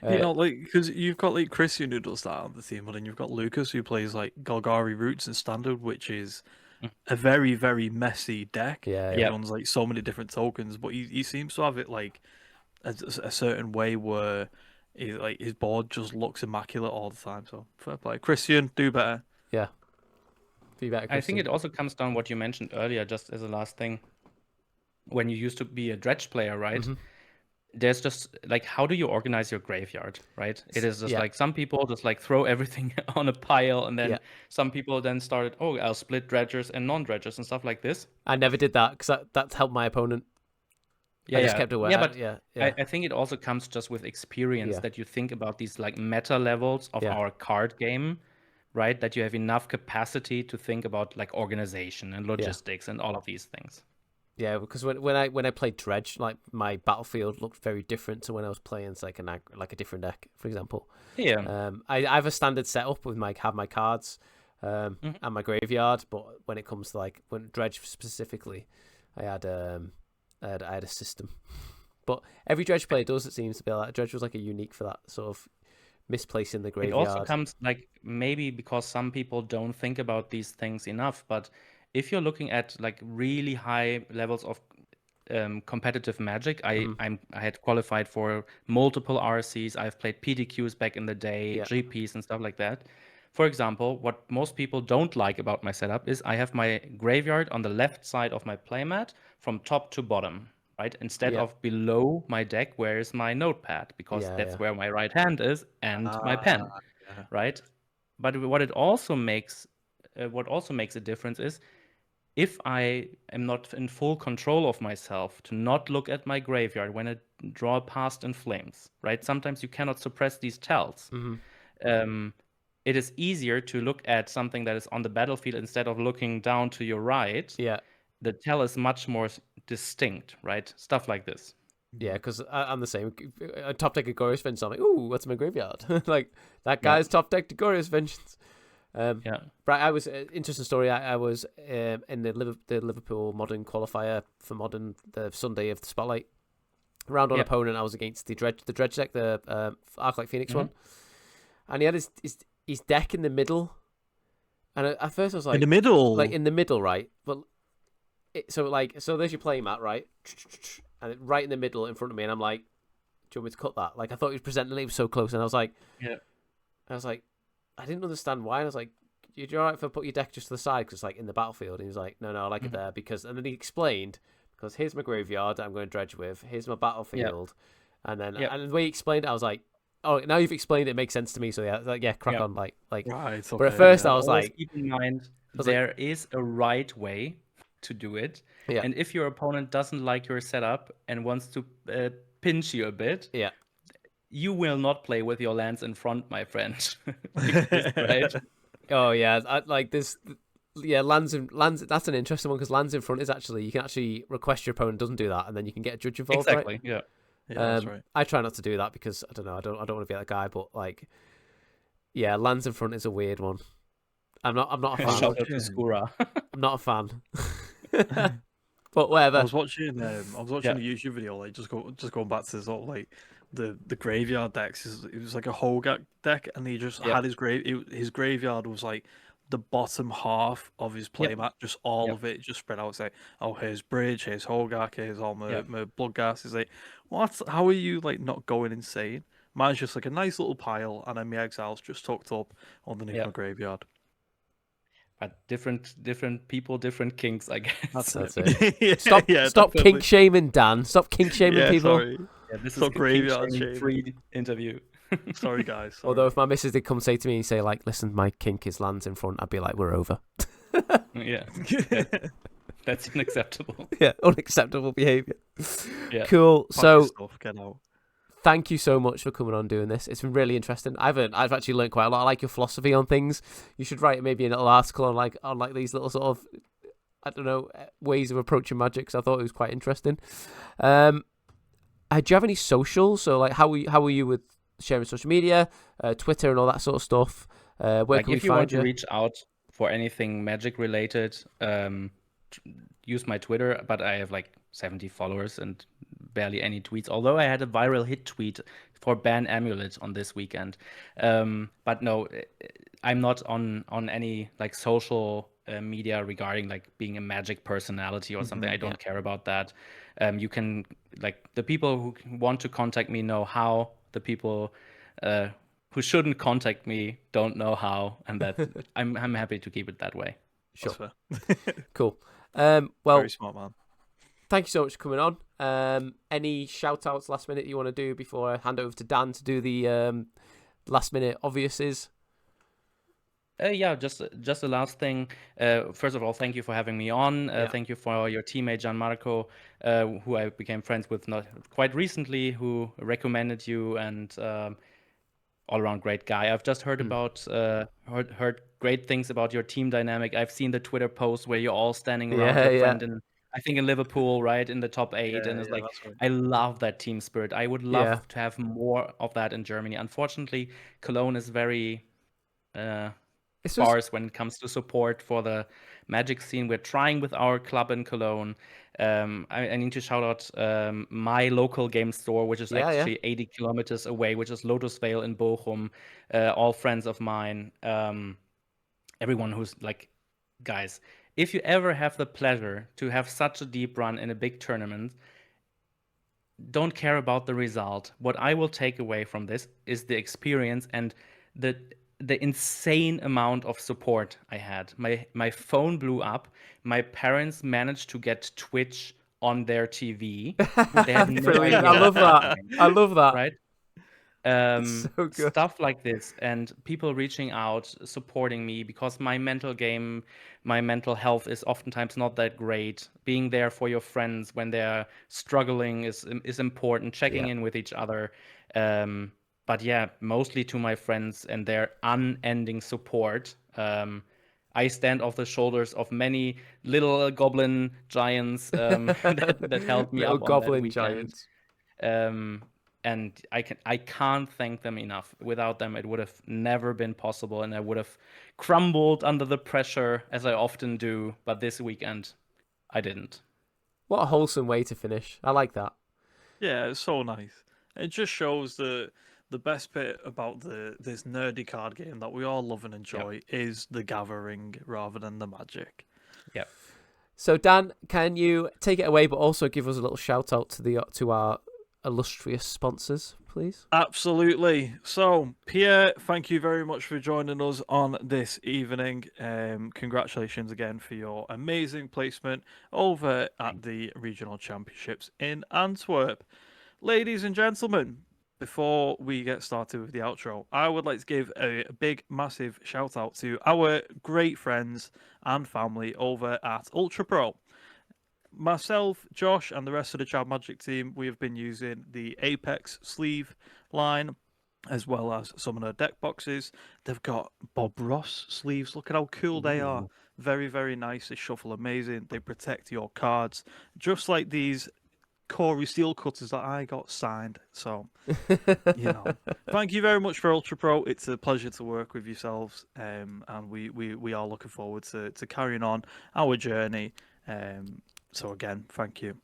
Like, because you've got like Christian who does that on the team, but then you've got Lucas who plays like Golgari Roots and Standard, which is a very, very messy deck. It runs like so many different tokens, but he seems to have it like a certain way where his board just looks immaculate all the time. So fair play, Christian. Do better. Yeah. Be better, Christian. I think it also comes down what you mentioned earlier, just as a last thing. When you used to be a dredge player, right? There's just like, how do you organize your graveyard, right? It is just like, some people just like throw everything on a pile, and then some people then started, I'll split dredgers and non-dredgers and stuff like this. I never did that, because that's helped my opponent. I just kept aware. I think it also comes just with experience, that you think about these like meta levels of our card game, right? That you have enough capacity to think about like organization and logistics and all of these things. Yeah, because when I played Dredge, like, my battlefield looked very different to when I was playing like a different deck, for example. I have a standard setup with my cards and my graveyard, but when it comes to like Dredge specifically, I had a system. But every Dredge player does, it seems to be like Dredge was like a unique for that sort of misplacing the graveyard. It also comes like, maybe because some people don't think about these things enough, but if you're looking at like really high levels of competitive Magic, I had qualified for multiple RCs. I've played PTQs back in the day, GPs and stuff like that. For example, what most people don't like about my setup is I have my graveyard on the left side of my playmat from top to bottom, right? Instead of below my deck, where is my notepad? Because that's where my right hand is, and my pen, right? But what also makes a difference is, if I am not in full control of myself, to not look at my graveyard when I draw Past in Flames, right? Sometimes you cannot suppress these tells. It is easier to look at something that is on the battlefield instead of looking down to your right. The tell is much more distinct, right? Stuff like this. Yeah, because I'm the same. A top deck of Glorious Vengeance, I'm like, ooh, what's my graveyard? Like, that guy's top deck to Glorious Vengeance. But I was interesting story. I was in the Liverpool Modern qualifier for Modern, the Sunday of the Spotlight. Round one opponent, I was against the dredge deck, the Arclight Phoenix one, and he had his deck in the middle. And at first I was like, in the middle, right? But so there's your play mat, right? And right in the middle in front of me, and I'm like, do you want me to cut that? Like, I thought he was presenting it, he was so close, and I was like, I didn't understand why. And I was like, you're all right if I put your deck just to the side because it's like in the battlefield? And he was like, no, I like it there because. And then he explained, because here's my graveyard that I'm going to dredge with. Here's my battlefield, and then and the way he explained it, I was like, oh, now you've explained it, it makes sense to me. So crack on, like. Right, okay. But at first I was always like, keep in mind there is a right way to do it, and if your opponent doesn't like your setup and wants to pinch you a bit, you will not play with your lands in front, my friend. Right? Oh yeah, I like this. Yeah, lands. That's an interesting one because lands in front is actually you can actually request your opponent doesn't do that, and then you can get a judge involved. Exactly. Right? Yeah. Yeah, that's right. I try not to do that because I don't know. I don't want to be that guy. But like, yeah, lands in front is a weird one. I'm not a fan. Shout out to Skura. I'm not a fan. But whatever. I was watching a YouTube video, like just going back to sort of like the graveyard decks. It was like a Hogak deck, and he just had his graveyard was like the bottom half of his playmat, just all of it just spread out. It's like, oh, here's Bridge, here's Hogak, here's all my Bloodghast. It's like, what? How are you like not going insane? Mine's just like a nice little pile, and then my exiles just tucked up underneath my graveyard. But different people, different kinks, I guess. That's it. Stop kink shaming, Dan. Stop kink shaming people. Sorry. Yeah, this is a graveyard free interview. Sorry, guys. Sorry. Although if my missus did come say to me and say like, "Listen, my kink is lands in front," I'd be like, "We're over." Yeah. That's unacceptable. Yeah, unacceptable behavior. Yeah. Cool. So Get out. thank you so much for coming on doing this. It's been really interesting. I've actually learned quite a lot. I like your philosophy on things. You should write maybe a little article on like these little sort of, I don't know, ways of approaching Magic. Because I thought it was quite interesting. Do you have any socials? So like, how are you with sharing social media, Twitter, and all that sort of stuff? Where Like, can we if you find want you? to reach out for anything Magic related, use my Twitter. But I have like 70 followers and barely any tweets. Although I had a viral hit tweet for Ban Amulet on this weekend. But no, I'm not on any like social media regarding like being a Magic personality or something. I don't care about that. You can, like, the people who want to contact me know how. The people who shouldn't contact me don't know how, and that I'm happy to keep it that way. Sure. That's fair. Cool. Well, Very smart man. thank you so much for coming on. Any shout outs last minute you want to do before I hand over to Dan to do the last minute obviouses? Yeah, just the last thing. First of all, thank you for having me on. Thank you for your teammate Gianmarco, who I became friends with not quite recently, who recommended you, and all around great guy. I've just heard about heard great things about your team dynamic. I've seen the Twitter post where you're all standing around your friend in, I think in Liverpool, right, in the top 8, and it's like, right. I love that team spirit. I would love to have more of that in Germany. Unfortunately, Cologne is very sparse when it comes to support for the Magic scene. We're trying with our club in Cologne. I need to shout out my local game store, which is actually 80 kilometers away, which is Lotus Vale in Bochum. All friends of mine. Everyone who's like, guys, if you ever have the pleasure to have such a deep run in a big tournament, don't care about the result. What I will take away from this is the experience and the insane amount of support I had. My phone blew up. My parents managed to get Twitch on their TV. They had no Brilliant. idea. I love that. Right? So good. Stuff like this, and people reaching out, supporting me, because my mental game, my mental health is oftentimes not that great. Being there for your friends when they're struggling is important. Checking in with each other. But yeah, mostly to my friends and their unending support. I stand off the shoulders of many little goblin giants that helped me Little up on goblin that weekend. giants. And I can't thank them enough. Without them, it would have never been possible, and I would have crumbled under the pressure, as I often do. But this weekend, I didn't. What a wholesome way to finish. I like that. Yeah, it's so nice. It just shows the best bit about this nerdy card game that we all love and enjoy is the gathering rather than the magic. Yep. So Dan, can you take it away, but also give us a little shout out to our illustrious sponsors, please? Absolutely. So, Pierre, thank you very much for joining us on this evening. Congratulations again for your amazing placement over at the Regional Championships in Antwerp. Ladies and gentlemen, before we get started with the outro, I would like to give a big, massive shout out to our great friends and family over at UltraPRO. Myself, Josh, and the rest of the Chad Magic team, we have been using the Apex sleeve line, as well as some of the deck boxes. They've got Bob Ross sleeves. Look at how cool they are. Very, very nice. They shuffle amazing. They protect your cards, just like these Corey Steel Cutters that I got signed. So, thank you very much for UltraPRO. It's a pleasure to work with yourselves, and we are looking forward to carrying on our journey. So again, thank you.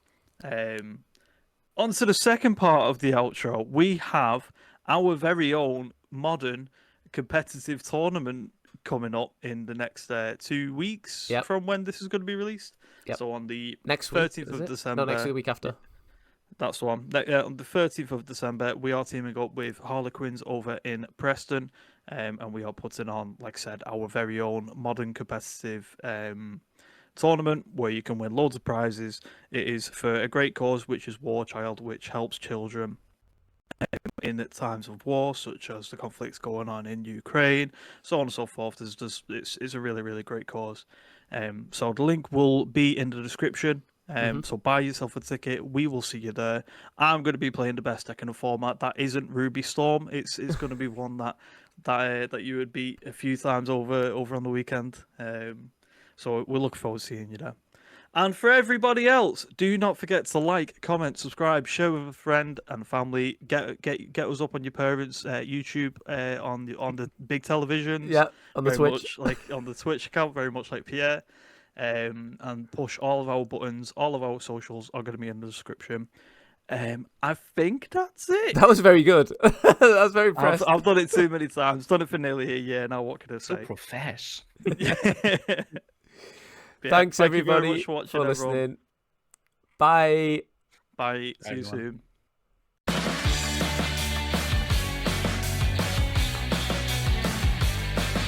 On to the second part of the outro. We have our very own modern competitive tournament coming up in the next 2 weeks from when this is going to be released. So on the next 13th week, of December. No, next week, the week after. That's the one. On the 13th of December, we are teaming up with Harlequins over in Preston, and we are putting on, like I said, our very own modern competitive tournament where you can win loads of prizes. It is for a great cause, which is War Child, which helps children in times of war, such as the conflicts going on in Ukraine, so on and so forth. It's a really, really great cause. So the link will be in the description. So buy yourself a ticket. We will see you there. I'm going to be playing the best deck in a format that isn't Ruby Storm. It's going to be one that you would beat a few times over on the weekend. So we'll look forward to seeing you there. And for everybody else, do not forget to like, comment, subscribe, share with a friend and family. Get us up on your parents' YouTube on the big televisions. Yeah, on the very Twitch. much like on the Twitch account, very much like Pierre. And push all of our buttons. All of our socials are going to be in the description. I think that's it. That was very good. That was very impressive. I've done it too many times. Done it for nearly a year now. What can I say? So profesh. Thanks thank everybody you very much for watching, listening. everyone. Bye. Bye. See you everyone. soon.